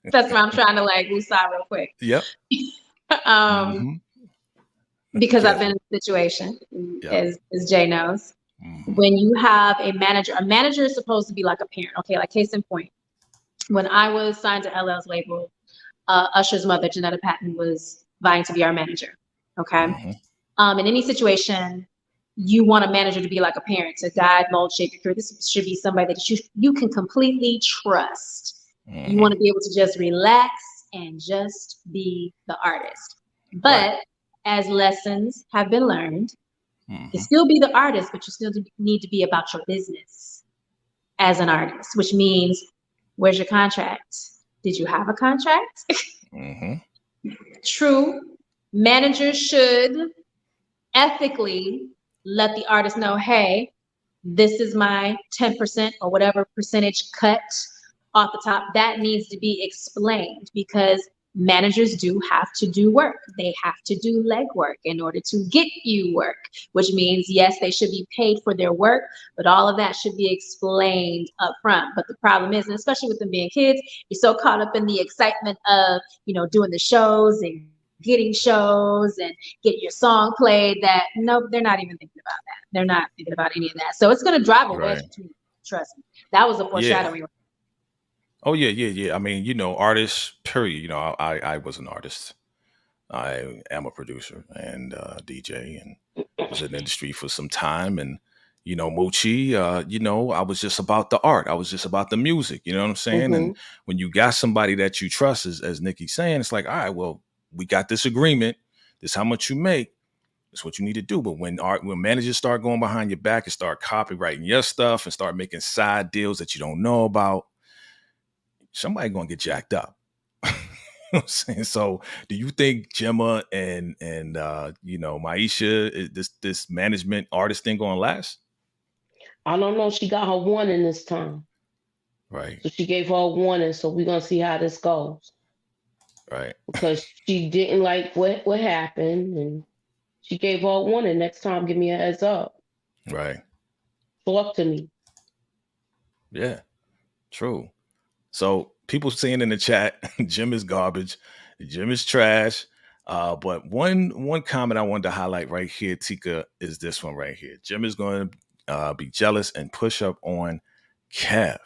That's why I'm trying to lose side real quick. Yep. Because I've been in a situation, as Jay knows. When you have a manager is supposed to be like a parent. Okay, like case in point, when I was signed to LL's label, Usher's mother, Janetta Patton, was vying to be our manager. Okay. In any situation, you want a manager to be like a parent, to guide, mold, shape your career. This should be somebody that you can completely trust. You want to be able to just relax and just be the artist. But as lessons have been learned, you still be the artist, but you still need to be about your business as an artist, which means, where's your contract? Did you have a contract? True. Managers should ethically let the artist know, hey, this is my 10% or whatever percentage cut off the top. That needs to be explained because managers do have to do work. They have to do legwork in order to get you work, which means, yes, they should be paid for their work, but all of that should be explained up front. But the problem is, and especially with them being kids, you're so caught up in the excitement of, doing the shows and getting shows and getting your song played that no, they're not even thinking about that. They're not thinking about any of that. So it's going to drive a wedge between you. Trust me. That was a foreshadowing. Yeah. Oh, yeah. I mean, artists, period. I was an artist. I am a producer and DJ and was in the industry for some time. And, Mochi, I was just about the art. I was just about the music. You know what I'm saying? And when you got somebody that you trust, as Nikki's saying, it's like, all right, well, we got this agreement. This is how much you make. That's what you need to do. But when managers start going behind your back and start copywriting your stuff and start making side deals that you don't know about, somebody gonna get jacked up. You know what I'm saying? So do you think Gemma and Maisha, this management artist thing gonna last? I don't know. She got her warning this time. Right. So she gave her a warning. So we're gonna see how this goes. Right. Because she didn't like what happened, and she gave her a warning. Next time, give me a heads up. Right. Talk to me. Yeah. True. So people saying in the chat, Jim is garbage, Jim is trash. But one comment I wanted to highlight right here, Tika, is this one right here. Jim is going to be jealous and push up on Kev.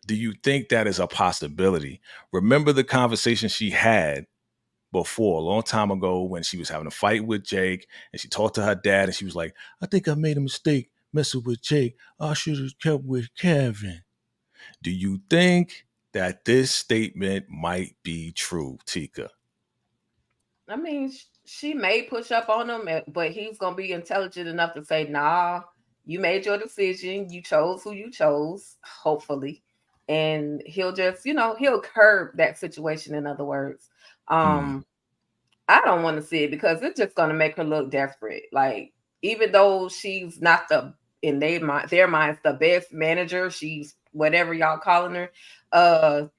Do you think that is a possibility? Remember the conversation she had before, a long time ago, when she was having a fight with Jake and she talked to her dad and she was like, I think I made a mistake messing with Jake. I should have kept with Kevin. Do you think that this statement might be true, Tika? I mean, she may push up on him, but he's gonna be intelligent enough to say, "Nah, you made your decision. You chose who you chose. Hopefully." And he'll just, he'll curb that situation. In other words, I don't want to see it because it's just going to make her look desperate. Like, even though she's not in their minds, the best manager, she's whatever y'all calling her.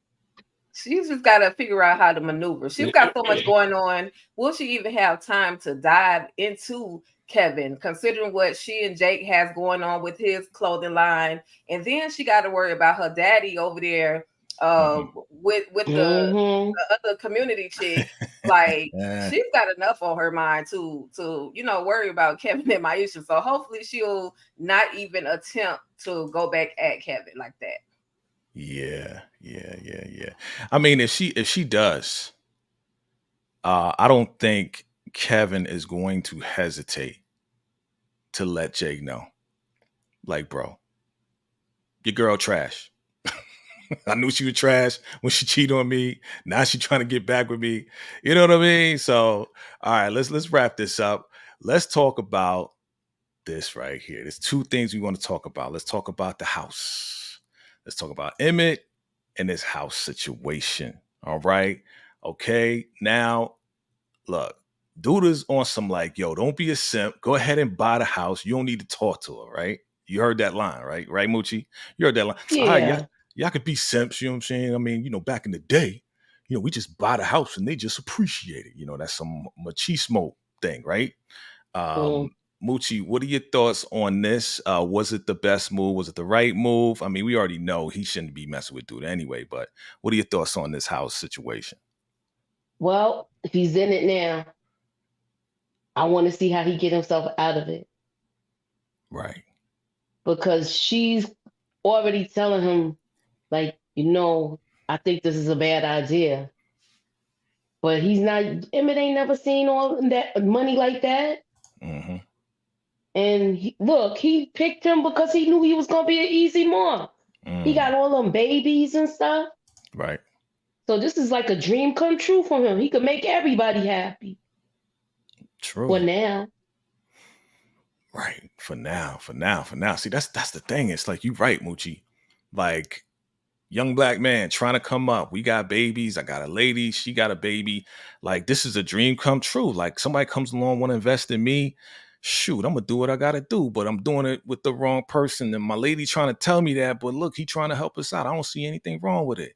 She's just got to figure out how to maneuver. She's got so much going on. Will she even have time to dive into Kevin, considering what she and Jake has going on with his clothing line? And then she got to worry about her daddy over there with the other community chick. Like, she's got enough on her mind to worry about Kevin and Maisha. So hopefully she'll not even attempt to go back at Kevin like that. Yeah. I mean, if she does, I don't think Kevin is going to hesitate to let Jake know. Like, bro, your girl trash. I knew she was trash when she cheated on me. Now she's trying to get back with me. You know what I mean? So, all right, let's wrap this up. Let's talk about this right here. There's two things we want to talk about. Let's talk about the house. Let's talk about Emmett and his house situation. All right. Okay. Now, look, dude is on some like, yo, don't be a simp. Go ahead and buy the house. You don't need to talk to her, right? You heard that line, right? Right, Moochie? You heard that line. Yeah. All right, y'all could be simps, you know what I'm saying? I mean, back in the day, we just buy the house and they just appreciate it. That's some machismo thing, right? Moochie, what are your thoughts on this? Was it the best move? Was it the right move? I mean, we already know he shouldn't be messing with dude anyway, but what are your thoughts on this house situation? Well, if he's in it now, I want to see how he get himself out of it. Right. Because she's already telling him, like, I think this is a bad idea. But he's not, Emmett ain't never seen all that money like that. Mm-hmm. And he picked him because he knew he was going to be an easy mom. He got all them babies and stuff. Right. So this is like a dream come true for him. He could make everybody happy. True. For now. Right. For now. See, that's the thing. It's like, you right, Moochie. Like, young black man trying to come up. We got babies. I got a lady. She got a baby. Like, this is a dream come true. Like, somebody comes along, want to invest in me. Shoot, I'm going to do what I got to do, but I'm doing it with the wrong person. And my lady trying to tell me that, but look, he trying to help us out. I don't see anything wrong with it.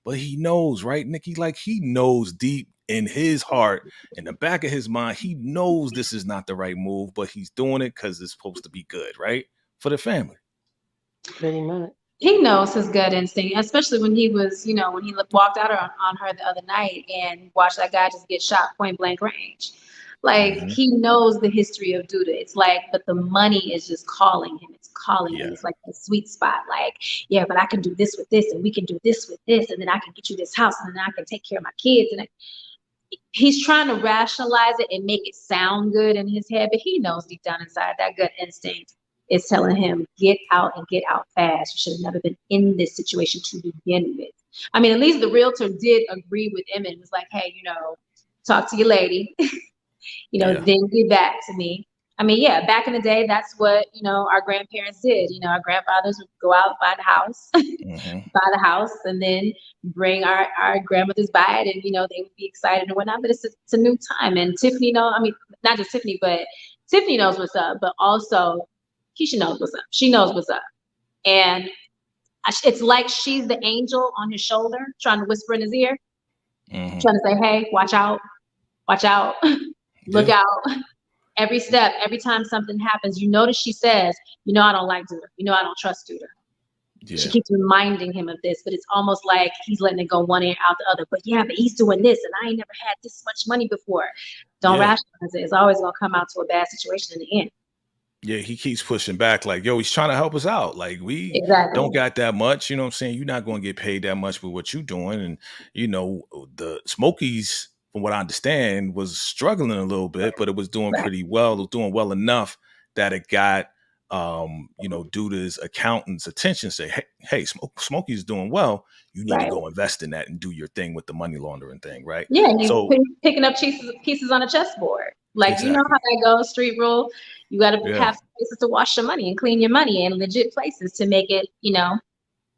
But he knows, right, Nikki? Like, he knows deep in his heart, in the back of his mind, he knows this is not the right move, but he's doing it because it's supposed to be good, right? For the family. Pretty much. He knows his gut instinct, especially when he was, when he walked out on her the other night and watched that guy just get shot point blank range. Like, he knows the history of Douda. It's like, but the money is just calling him. It's calling him. It's like the sweet spot. Like, yeah, but I can do this with this, and we can do this with this, and then I can get you this house, and then I can take care of my kids. And he's trying to rationalize it and make it sound good in his head, but he knows deep down inside that gut instinct is telling him, get out and get out fast. You should have never been in this situation to begin with. I mean, at least the realtor did agree with Emmett. It was like, hey, talk to your lady. Then get back to me. I mean, yeah, back in the day, that's what, our grandparents did. Our grandfathers would go out, buy the house, and then bring our grandmothers by it, and, they would be excited and whatnot. But it's a new time. And Tiffany, not just Tiffany, but Tiffany knows what's up, but also Keisha knows what's up. She knows what's up. And it's like she's the angel on his shoulder, trying to whisper in his ear, trying to say, hey, watch out, look out. Every step, every time something happens, notice she says, I don't like Douda. I don't trust Douda. Yeah. She keeps reminding him of this, but it's almost like he's letting it go one ear out the other. But he's doing this, and I ain't never had this much money before. Don't rationalize it. It's always going to come out to a bad situation in the end. Yeah, he keeps pushing back like, yo, he's trying to help us out. Like, we don't got that much. You know what I'm saying? You're not going to get paid that much with what you're doing. And, the Smokies, from what I understand, was struggling a little bit, but it was doing pretty well. It was doing well enough that it got Duda's accountant's attention, say, hey, Smokey's doing well. You need to go invest in that and do your thing with the money laundering thing, right? Yeah, he's so picking up pieces on a chessboard. Like, exactly. You know how that goes, street rule. You got to have places to wash your money and clean your money, and legit places to make it,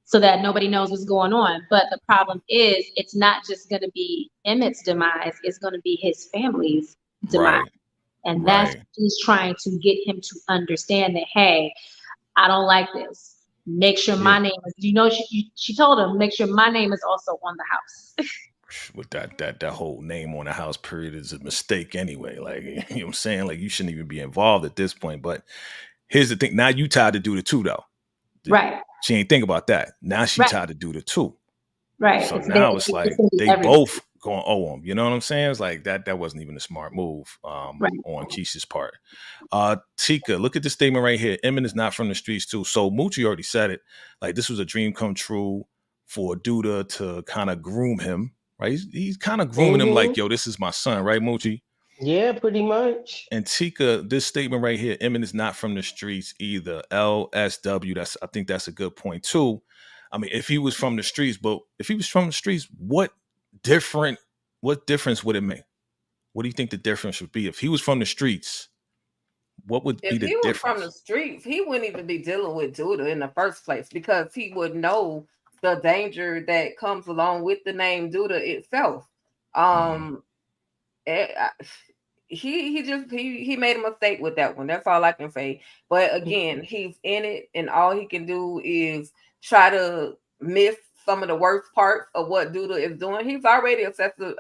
so that nobody knows what's going on. But the problem is, it's not just going to be Emmett's demise; it's going to be his family's demise, and that's what he's trying to get him to understand that. Hey, I don't like this. Make sure my name is. She told him, make sure my name is also on the house. With that whole name on the house period is a mistake anyway. Like, you know what I'm saying? Like, you shouldn't even be involved at this point. But here's the thing: now you tied to do the two, though. Right. She ain't think about that. Now she tied to do the two. Right. So now it's like they both going him. You know what I'm saying? It's like that wasn't even a smart move on Keisha's part. Tika, look at the statement right here. Emmett is not from the streets too. So Moochie already said it. Like, this was a dream come true for Duda to kind of groom him. Right? He's kind of grooming him like, yo, this is my son, right, Moochie? Yeah, pretty much. And Tika, this statement right here, Emmett is not from the streets either. LSW, I think that's a good point too. I mean, if he was from the streets, what difference would it make? What do you think the difference would be? If he was from the streets, what would be the difference? If he was from the streets, he wouldn't even be dealing with Duda in the first place, because he would know the danger that comes along with the name Duda itself. He made a mistake with that one. That's all I can say. But again, he's in it, and all he can do is try to miss some of the worst parts of what Duda is doing. He's already accessory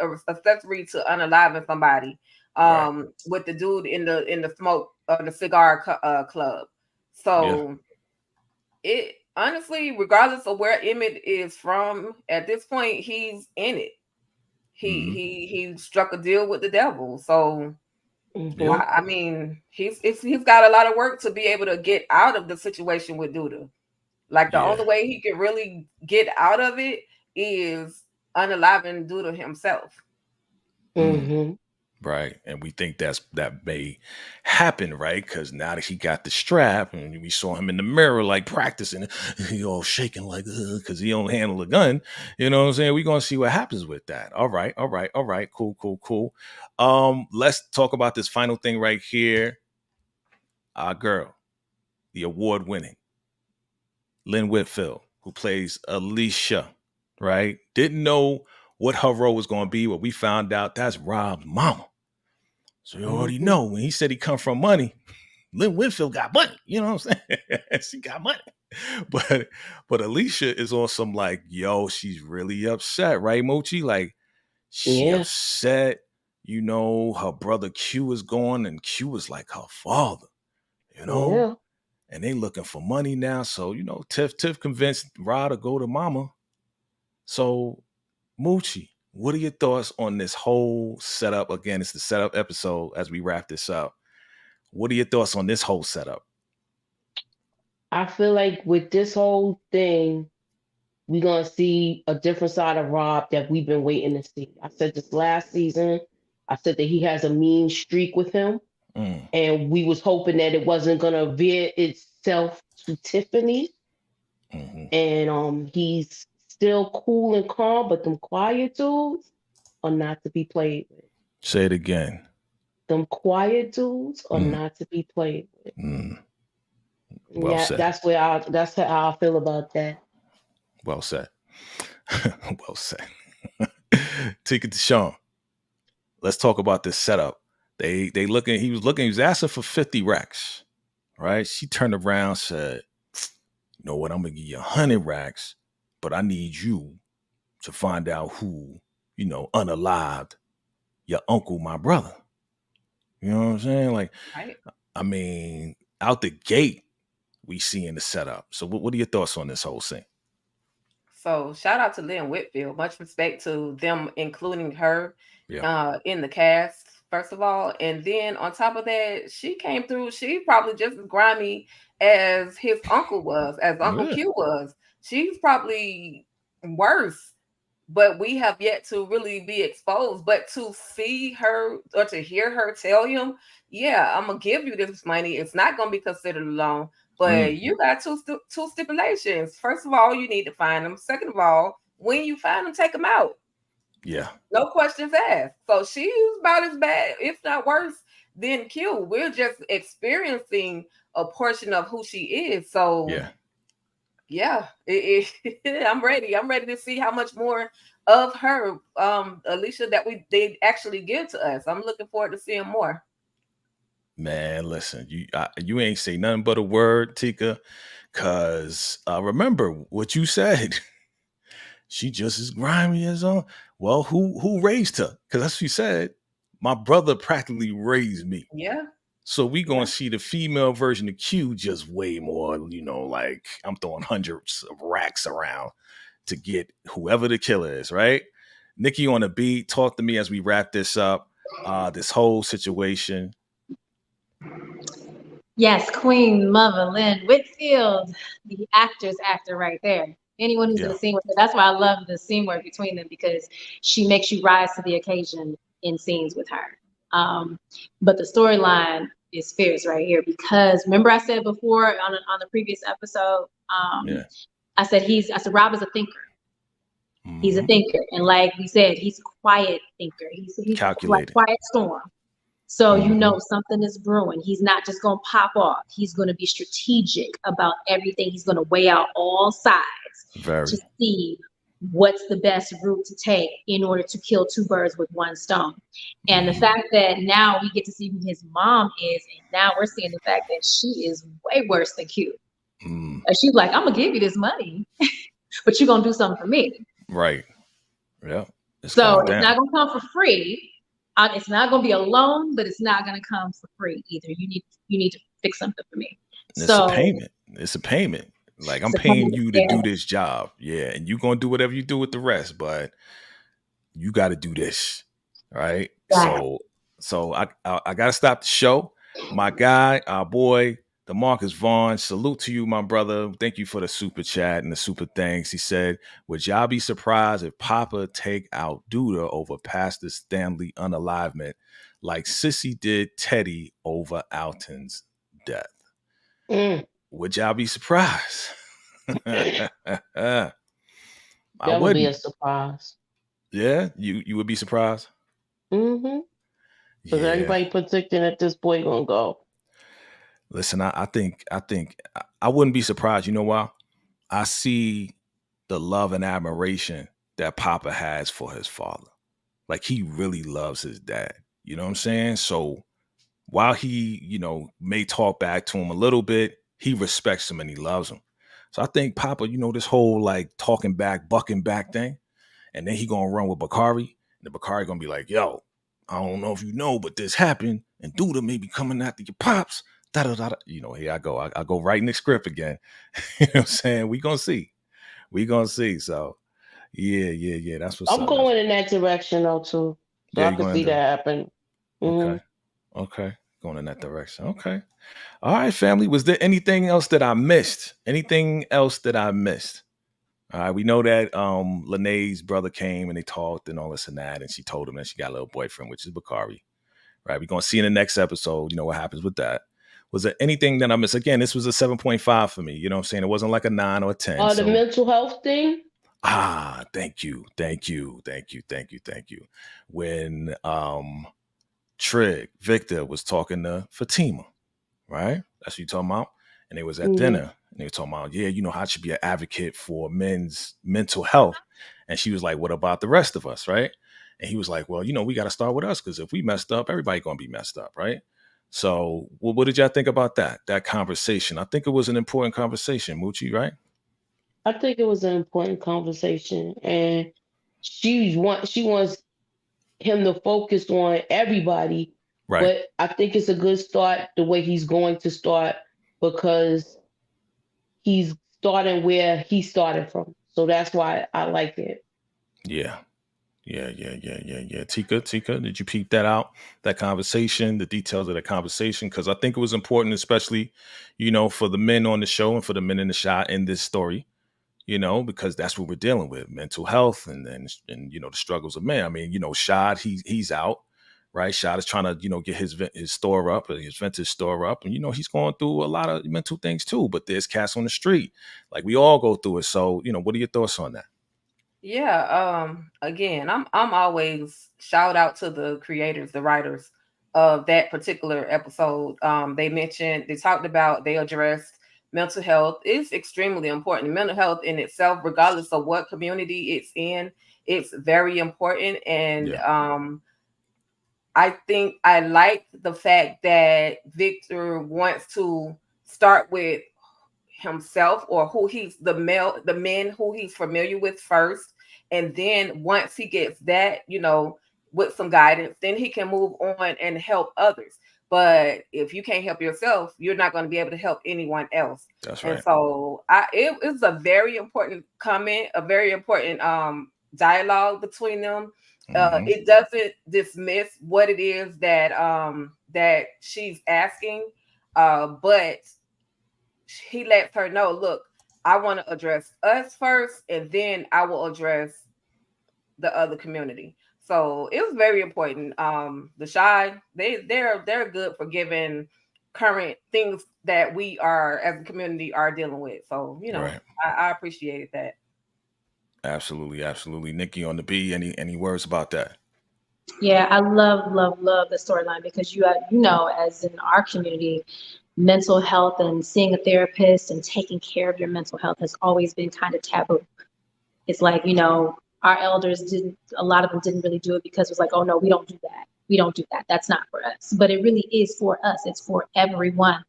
to unaliving somebody with the dude in the smoke the cigar club. So it honestly, regardless of where Emmett is from, at this point, he's in it. He struck a deal with the devil. So I mean, he's got a lot of work to be able to get out of the situation with Duda. Like, the only way he can really get out of it is unaliving Duda himself. Right. And we think that may happen, right? Because now that he got the strap, and we saw him in the mirror, like, practicing, he all shaking like, because he don't handle a gun. You know what I'm saying? We're going to see what happens with that. All right. Cool. Let's talk about this final thing right here. Our girl, the award-winning Lynn Whitfield, who plays Alicia, right? Didn't know what her role was going to be, but we found out that's Rob's mama. So you already know, when he said he come from money, Lynn Whitfield got money. You know what I'm saying? She got money. But Alicia is on some, like, yo, she's really upset, right, Mochi? Like, she upset, her brother Q is gone, and Q is like her father, and they looking for money now. So, Tiff convinced Rod to go to mama. So, Moochie, what are your thoughts on this whole setup? Again, it's the setup episode as we wrap this up. What are your thoughts on this whole setup? I feel like with this whole thing, we're going to see a different side of Rob that we've been waiting to see. I said this last season. I said that he has a mean streak with him. And we was hoping that it wasn't going to veer itself to Tiffany. And he's still cool and calm, but them quiet dudes are not to be played with. Say it again. Them quiet dudes are not to be played with. Well said. That's how I feel about that. Well said. Well said. Tika Deshawn. Let's talk about this setup. He was asking for 50 racks, right? She turned around, said, you know what, I'm gonna give you 100 racks, but I need you to find out who, unalived your uncle, my brother. You know what I'm saying? Like, right. I mean, out the gate, we see in the setup. So what are your thoughts on this whole thing? So shout out to Lynn Whitfield. Much respect to them including her in the cast, first of all. And then on top of that, she came through. She probably just as grimy as his uncle was, as Uncle Q was. She's probably worse, but we have yet to really be exposed. But to see her or to hear her tell him, I'm going to give you this money. It's not going to be considered a loan. But you got two stipulations. First of all, you need to find them. Second of all, when you find them, take them out. Yeah. No questions asked. So she's about as bad, if not worse, than Q. We're just experiencing a portion of who she is. So yeah, I'm ready. I'm ready to see how much more of her, Alicia, that they actually give to us. I'm looking forward to seeing more. Man, listen, you ain't say nothing but a word, Tika, because remember what you said. She just as grimy as well, who raised her? Because that's what she said. My brother practically raised me. Yeah. So we gonna see the female version of Q just way more, like I'm throwing hundreds of racks around to get whoever the killer is, right? Nikki on the beat, talk to me as we wrap this up, this whole situation. Yes, Queen Mother Lynn Whitfield, the actor right there. Anyone who's in the scene with her, that's why I love the scene work between them, because she makes you rise to the occasion in scenes with her. But the storyline is fierce right here, because remember I said before on the previous episode, I said Rob is a thinker. Mm-hmm. He's a thinker, and like we said, he's a quiet thinker. He's calculated, like quiet storm. So you know something is brewing. He's not just going to pop off. He's going to be strategic about everything. He's going to weigh out all sides to see what's the best route to take in order to kill two birds with one stone. And the fact that now we get to see who his mom is, and now we're seeing the fact that she is way worse than Q. And she's like, I'm going to give you this money, but you're going to do something for me. Right. Yeah. So it's not going to come for free. It's not going to be a loan, but it's not going to come for free either. You need to fix something for me. It's a payment. It's a payment. Like I'm paying you to do this job. Yeah. And you're going to do whatever you do with the rest, but you got to do this. Right. Yeah. So I got to stop the show. My guy, our boy, DeMarcus Vaughn, salute to you, my brother. Thank you for the super chat and the super thanks. He said, would y'all be surprised if Papa take out Douda over Pastor Stanley unalivement like Sissy did Teddy over Alton's death? Would y'all be surprised? That would be a surprise. Yeah? You would be surprised? Mm-hmm. Because everybody predicting that this boy gonna go. Listen, I think I wouldn't be surprised. You know why? I see the love and admiration that Papa has for his father. Like he really loves his dad. You know what I'm saying? So while he, may talk back to him a little bit, he respects him and he loves him. So I think Papa, this whole like talking back, bucking back thing, and then he gonna run with Bakari, and the Bakari gonna be like, yo, I don't know if you know, but this happened, and Douda may be coming after your pops. Here I go. I go right in the script again. You know what I'm saying? We gonna see. So yeah. That's what's I'm going in that direction though too. So I can see that happen. Okay. Going in that direction. Okay. All right, family. Was there anything else that I missed? All right. We know that Lanae's brother came and they talked and all this and that, and she told him that she got a little boyfriend, which is Bakari. Right. We're gonna see in the next episode, what happens with that. Was there anything that I missed? Again, this was a 7.5 for me. You know what I'm saying? It wasn't like a 9 or a 10. The mental health thing? Thank you. When Trig, Victor was talking to Fatima, right? That's what you're talking about. And they was at dinner and they were talking about, how I should be an advocate for men's mental health. And she was like, what about the rest of us, right? And he was like, well, we got to start with us, because if we messed up, everybody going to be messed up, right? So what did y'all think about that conversation? I think it was an important conversation, Moochie, right? I think it was an important conversation. And she wants him to focus on everybody. Right. But I think it's a good start the way he's going to start, because he's starting where he started from. So that's why I like it. Yeah. Tika, did you peep that out? That conversation, the details of the conversation? Because I think it was important, especially, for the men on the show and for the men in the shot in this story, because that's what we're dealing with, mental health and the struggles of men. I mean, Shad, he's out, right? Shad is trying to, get his store up, his vintage store up. And, he's going through a lot of mental things too, but there's cats on the street. Like we all go through it. So, what are your thoughts on that? Yeah, again, I'm always shout out to the creators, the writers of that particular episode. They talked about, they addressed mental health is extremely important. Mental health in itself, regardless of what community it's in, it's very important. And I think I like the fact that Victor wants to start with himself, or who he's the men who he's familiar with first. And then once he gets that, with some guidance, then he can move on and help others. But if you can't help yourself, you're not going to be able to help anyone else. That's right. And so it was a very important comment, a very important dialogue between them. It doesn't dismiss what it is that she's asking, but he lets her know, look, I want to address us first, and then I will address the other community. So it was very important. The Shy, they're good for giving current things that we are as a community are dealing with. So, right. I appreciated that. Absolutely. Nikki on the B, any words about that? Yeah, I love the storyline, because as in our community, mental health and seeing a therapist and taking care of your mental health has always been kind of taboo. It's like, our elders a lot of them didn't really do it, because it was like, oh no, we don't do that. We don't do that. That's not for us. But it really is for us. It's for everyone.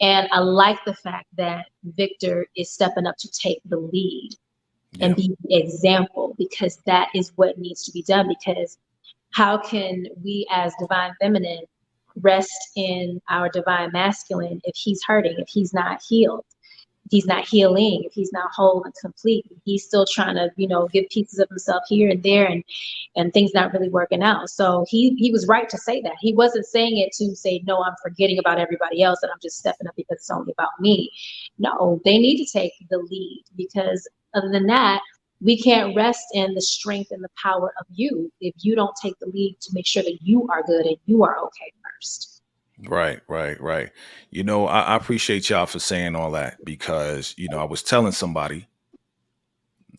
And I like the fact that Victor is stepping up to take the lead and be the example, because that is what needs to be done. Because how can we as divine feminine rest in our divine masculine if he's hurting, if he's not healed, if he's not healing, if he's not whole and complete? He's still trying to, give pieces of himself here and there, and things not really working out. So he was right to say that. He wasn't saying it to say, no, I'm forgetting about everybody else and I'm just stepping up because it's only about me. No, they need to take the lead, because other than that, we can't rest in the strength and the power of you if you don't take the lead to make sure that you are good and you are okay first. Right. I appreciate y'all for saying all that, because, I was telling somebody,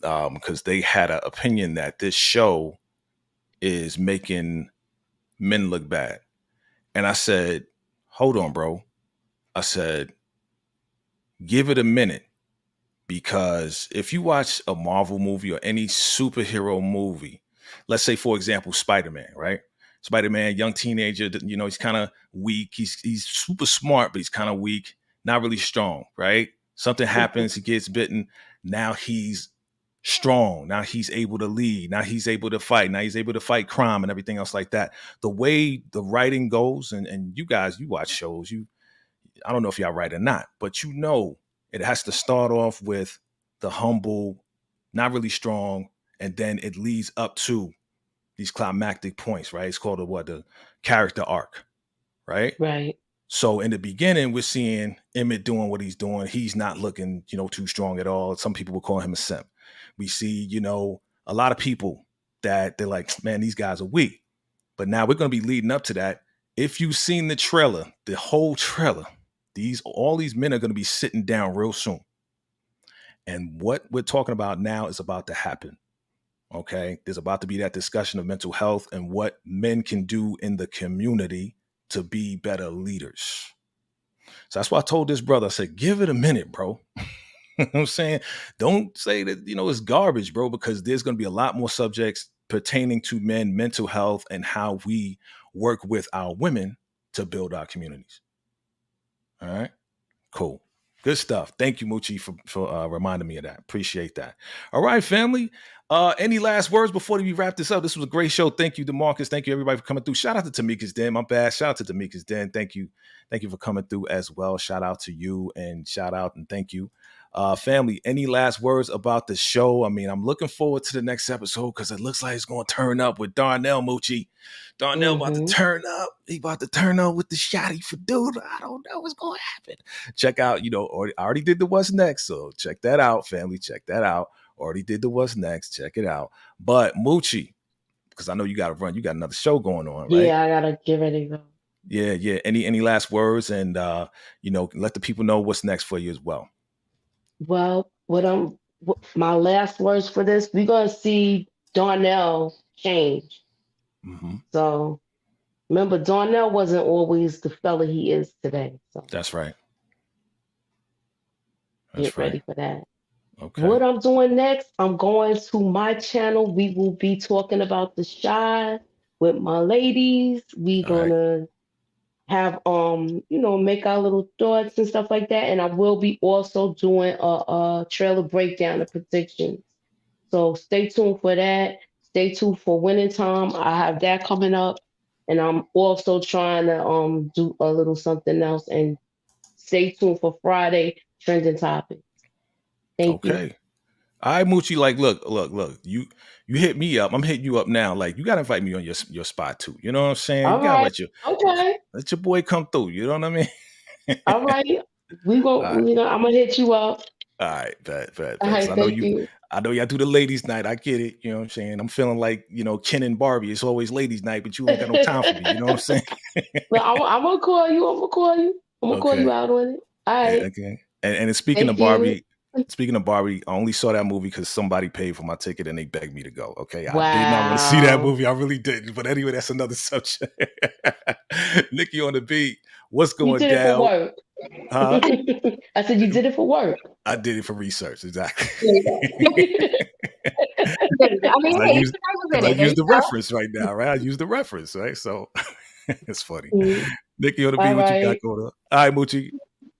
because they had an opinion that this show is making men look bad. And I said, hold on, bro. I said, give it a minute. Because if you watch a Marvel movie or any superhero movie, let's say, for example, Spider-Man, right? Spider-Man, young teenager, he's kind of weak. He's super smart, but he's kind of weak, not really strong, right? Something happens, he gets bitten. Now he's strong. Now he's able to lead. Now he's able to fight. Now he's able to fight crime and everything else like that. The way the writing goes, and you guys, you watch shows, I don't know if y'all write or not, but it has to start off with the humble, not really strong, and then it leads up to these climactic points, right? It's called the character arc, right? Right. So in the beginning, we're seeing Emmett doing what he's doing. He's not looking, too strong at all. Some people will call him a simp. We see, a lot of people that they're like, man, these guys are weak. But now we're going to be leading up to that. If you've seen the trailer, the whole trailer, all these men are going to be sitting down real soon. And what we're talking about now is about to happen. Okay. There's about to be that discussion of mental health and what men can do in the community to be better leaders. So that's why I told this brother, I said, give it a minute, bro. You know what I'm saying? Don't say that, it's garbage, bro, because there's going to be a lot more subjects pertaining to men, mental health, and how we work with our women to build our communities. All right, cool. Good stuff. Thank you, Moochie, for reminding me of that. Appreciate that. All right, family. Any last words before we wrap this up? This was a great show. Thank you, DeMarcus. Thank you, everybody, for coming through. Shout out to Tamika's Den. My bad. Shout out to Tamika's Den. Thank you. Thank you for coming through as well. Shout out to you, and shout out and thank you. Family, any last words about the show? I mean, I'm looking forward to the next episode because it looks like it's going to turn up with Darnell, Moochie. Darnell about to turn up. He about to turn up with the shotty for dude. I don't know what's going to happen. Check out, I already did the What's Next. So check that out, family. Check that out. Already did the What's Next. Check it out. But Moochie, because I know you got to run. You got another show going on, right? Yeah, I gotta get ready to go. Yeah. Any last words, and let the people know what's next for you as well. Well, my last words for this, we're gonna see Darnell change. Mm-hmm. So remember, Darnell wasn't always the fella he is today. So That's right. get ready for that. Okay. What I'm doing next, I'm going to my channel. We will be talking about The Chi with my ladies. We gonna have make our little thoughts and stuff like that. And I will be also doing a trailer breakdown of predictions. So stay tuned for that. Stay tuned for Winning Time. I have that coming up. And I'm also trying to do a little something else. And stay tuned for Friday trending topics. Thank you. All right, Moochie, like, look, you hit me up. I'm hitting you up now. Like, you got to invite me on your spot too. You know what I'm saying? All you got to right. let your boy come through. You know what I mean? All right. I'm going to hit you up. All right, bet. All right, thank you. I know y'all do the ladies' night. I get it. You know what I'm saying? I'm feeling like, Ken and Barbie. It's always ladies' night, but you ain't got no time for me. You know what I'm saying? Well, I'm going to call you. I'm going to call you out on it. All right. Okay. And speaking of Barbie, I only saw that movie because somebody paid for my ticket and they begged me to go. Okay. Wow. I did not want to see that movie. I really didn't. But anyway, that's another subject. Nikki on the beat. What's going down? You did it for work. Huh? I said you did it for work. I did it for research. Exactly. I use the reference right now, right? I use the reference, right? So it's funny. Nikki on the beat, what you got going on? All right, Moochie.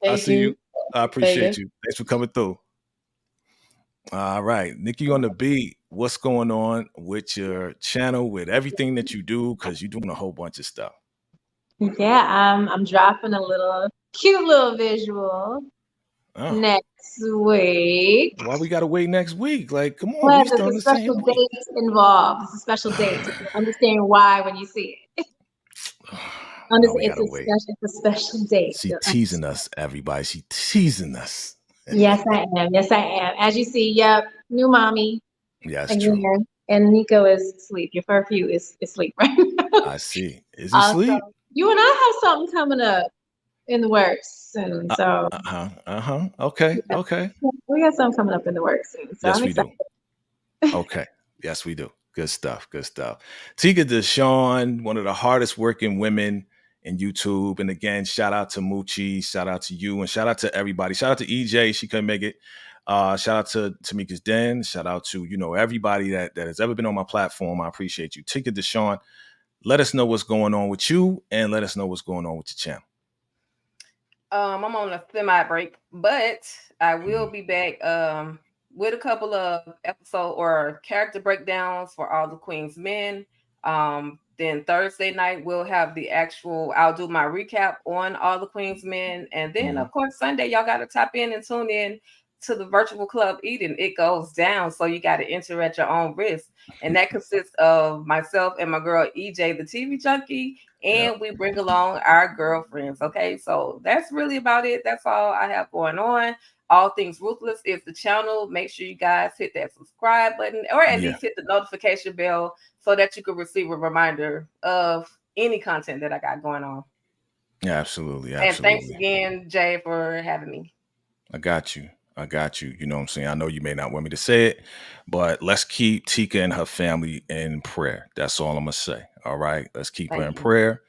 I see you. I appreciate you. Thanks for coming through. All right, Nikki on the beat. What's going on with your channel, with everything that you do? Because you're doing a whole bunch of stuff. Yeah, I'm dropping a cute little visual next week. Why we gotta wait next week? Like, come on, well, there's a special date involved. It's a special date. Understand why when you see it. It's a special date. She's teasing us, everybody. She's teasing us. Yes, I am. As you see, yep, new mommy. Yeah, that's true. And Nico is asleep. Your furfew is asleep right now. I see. Is he asleep? You and I have something coming up in the works soon. So Okay. We got something coming up in the works soon. So yes, we do. Okay. Yes, we do. Good stuff. Tika Deshawn, one of the hardest working women in YouTube. And again, shout out to Moochie, shout out to you, and shout out to everybody. Shout out to EJ. She couldn't make it. Shout out to Tamika's Den. Shout out to, everybody that has ever been on my platform. I appreciate you. Tika Deshawn, let us know what's going on with you and let us know what's going on with your channel. I'm on a semi break, but I will be back with a couple of episode or character breakdowns for All the Queen's Men. Then Thursday night we'll have I'll do my recap on All the Queen's Men, and then of course Sunday y'all got to tap in and tune in to the Virtual Club Eden. It goes down, so you got to enter at your own risk, and that consists of myself and my girl EJ, the TV junkie, and we bring along our girlfriends. Okay, so that's really about it. That's all I have going on. All Things Ruthless is the channel. Make sure you guys hit that subscribe button, or at least hit the notification bell so that you can receive a reminder of any content that I got going on. Yeah, absolutely. And thanks again, Jay, for having me. I got you. You know what I'm saying? I know you may not want me to say it, but let's keep Tika and her family in prayer. That's all I'm going to say. All right. Let's keep her in prayer.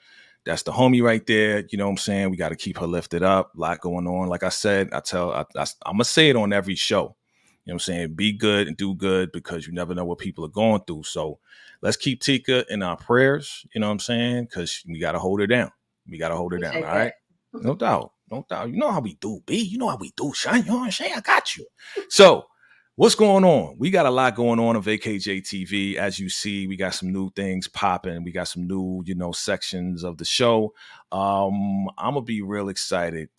That's the homie right there. You know what I'm saying? We got to keep her lifted up. A lot going on. Like I said, I'm going to say it on every show. You know what I'm saying? Be good and do good, because you never know what people are going through. So let's keep Tika in our prayers. You know what I'm saying? Because we got to hold her down. All right. No doubt. You know how we do, B. You know how we do, Shine. You know what I'm saying? I got you. So what's going on? We got a lot going on VKJ TV. As you see, we got some new things popping. We got some new, sections of the show. I'm going to be real excited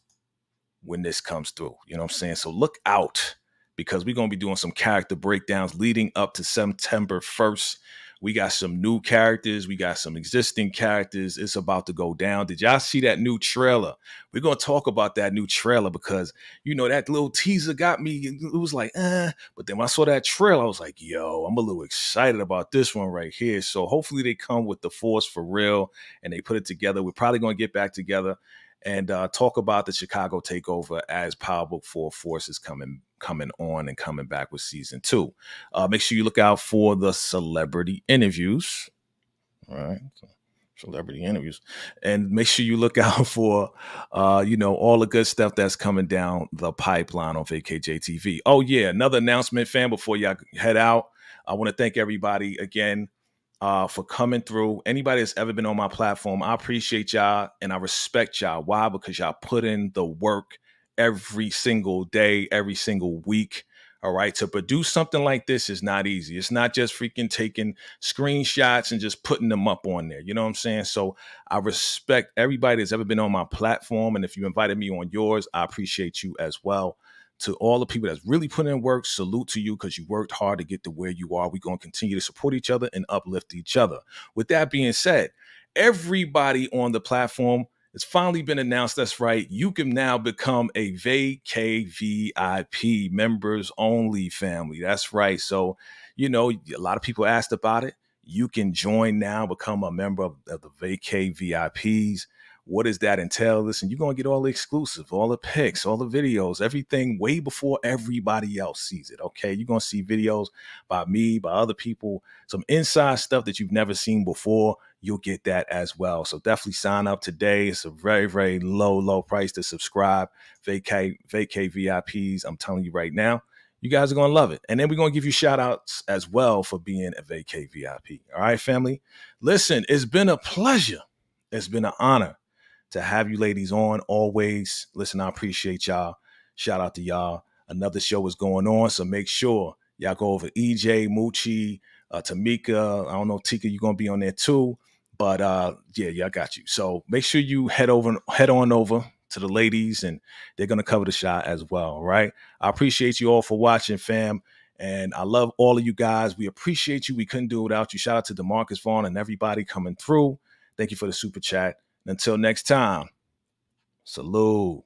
when this comes through. You know what I'm saying? So look out, because we're going to be doing some character breakdowns leading up to September 1st. We got some new characters. We got some existing characters. It's about to go down. Did y'all see that new trailer? We're going to talk about that new trailer because, you know, that little teaser got me. It was like, But then when I saw that trailer, I was like, yo, I'm a little excited about this one right here. So hopefully they come with the force for real and they put it together. We're probably going to get back together and talk about the Chicago takeover as Power Book 4 Force is coming on and coming back with season 2. Make sure you look out for the celebrity interviews. All right. Celebrity interviews. And make sure you look out for, all the good stuff that's coming down the pipeline on VKJ TV. Oh, yeah. Another announcement, fam, before y'all head out. I want to thank everybody again for coming through. Anybody that's ever been on my platform, I appreciate y'all and I respect y'all. Why? Because y'all put in the work every single day, every single week. All right. To produce something like this is not easy. It's not just freaking taking screenshots and just putting them up on there. You know what I'm saying? So I respect everybody that's ever been on my platform. And if you invited me on yours, I appreciate you as well. To all the people that's really put in work, salute to you because you worked hard to get to where you are. We're going to continue to support each other and uplift each other. With that being said, everybody on the platform, it's finally been announced. That's right. You can now become a VK VIP members only family. That's right. So, a lot of people asked about it. You can join now, become a member of the VK VIPs. What does that entail? Listen, you're going to get all the exclusive, all the pics, all the videos, everything way before everybody else sees it. Okay. You're going to see videos by me, by other people, some inside stuff that you've never seen before. You'll get that as well. So definitely sign up today. It's a very, very low price to subscribe. VK VIPs. I'm telling you right now, you guys are going to love it. And then we're going to give you shout outs as well for being a VK VIP. All right, family. Listen, it's been a pleasure. It's been an honor to have you ladies on always. Listen, I appreciate y'all. Shout out to y'all. Another show is going on. So make sure y'all go over EJ, Moochie, Tamika. I don't know, Tika, you're going to be on there too. But yeah, I got you. So make sure you head on over to the ladies and they're going to cover the shot as well. Right. I appreciate you all for watching, fam. And I love all of you guys. We appreciate you. We couldn't do it without you. Shout out to DeMarcus Vaughn and everybody coming through. Thank you for the super chat. Until next time, salute.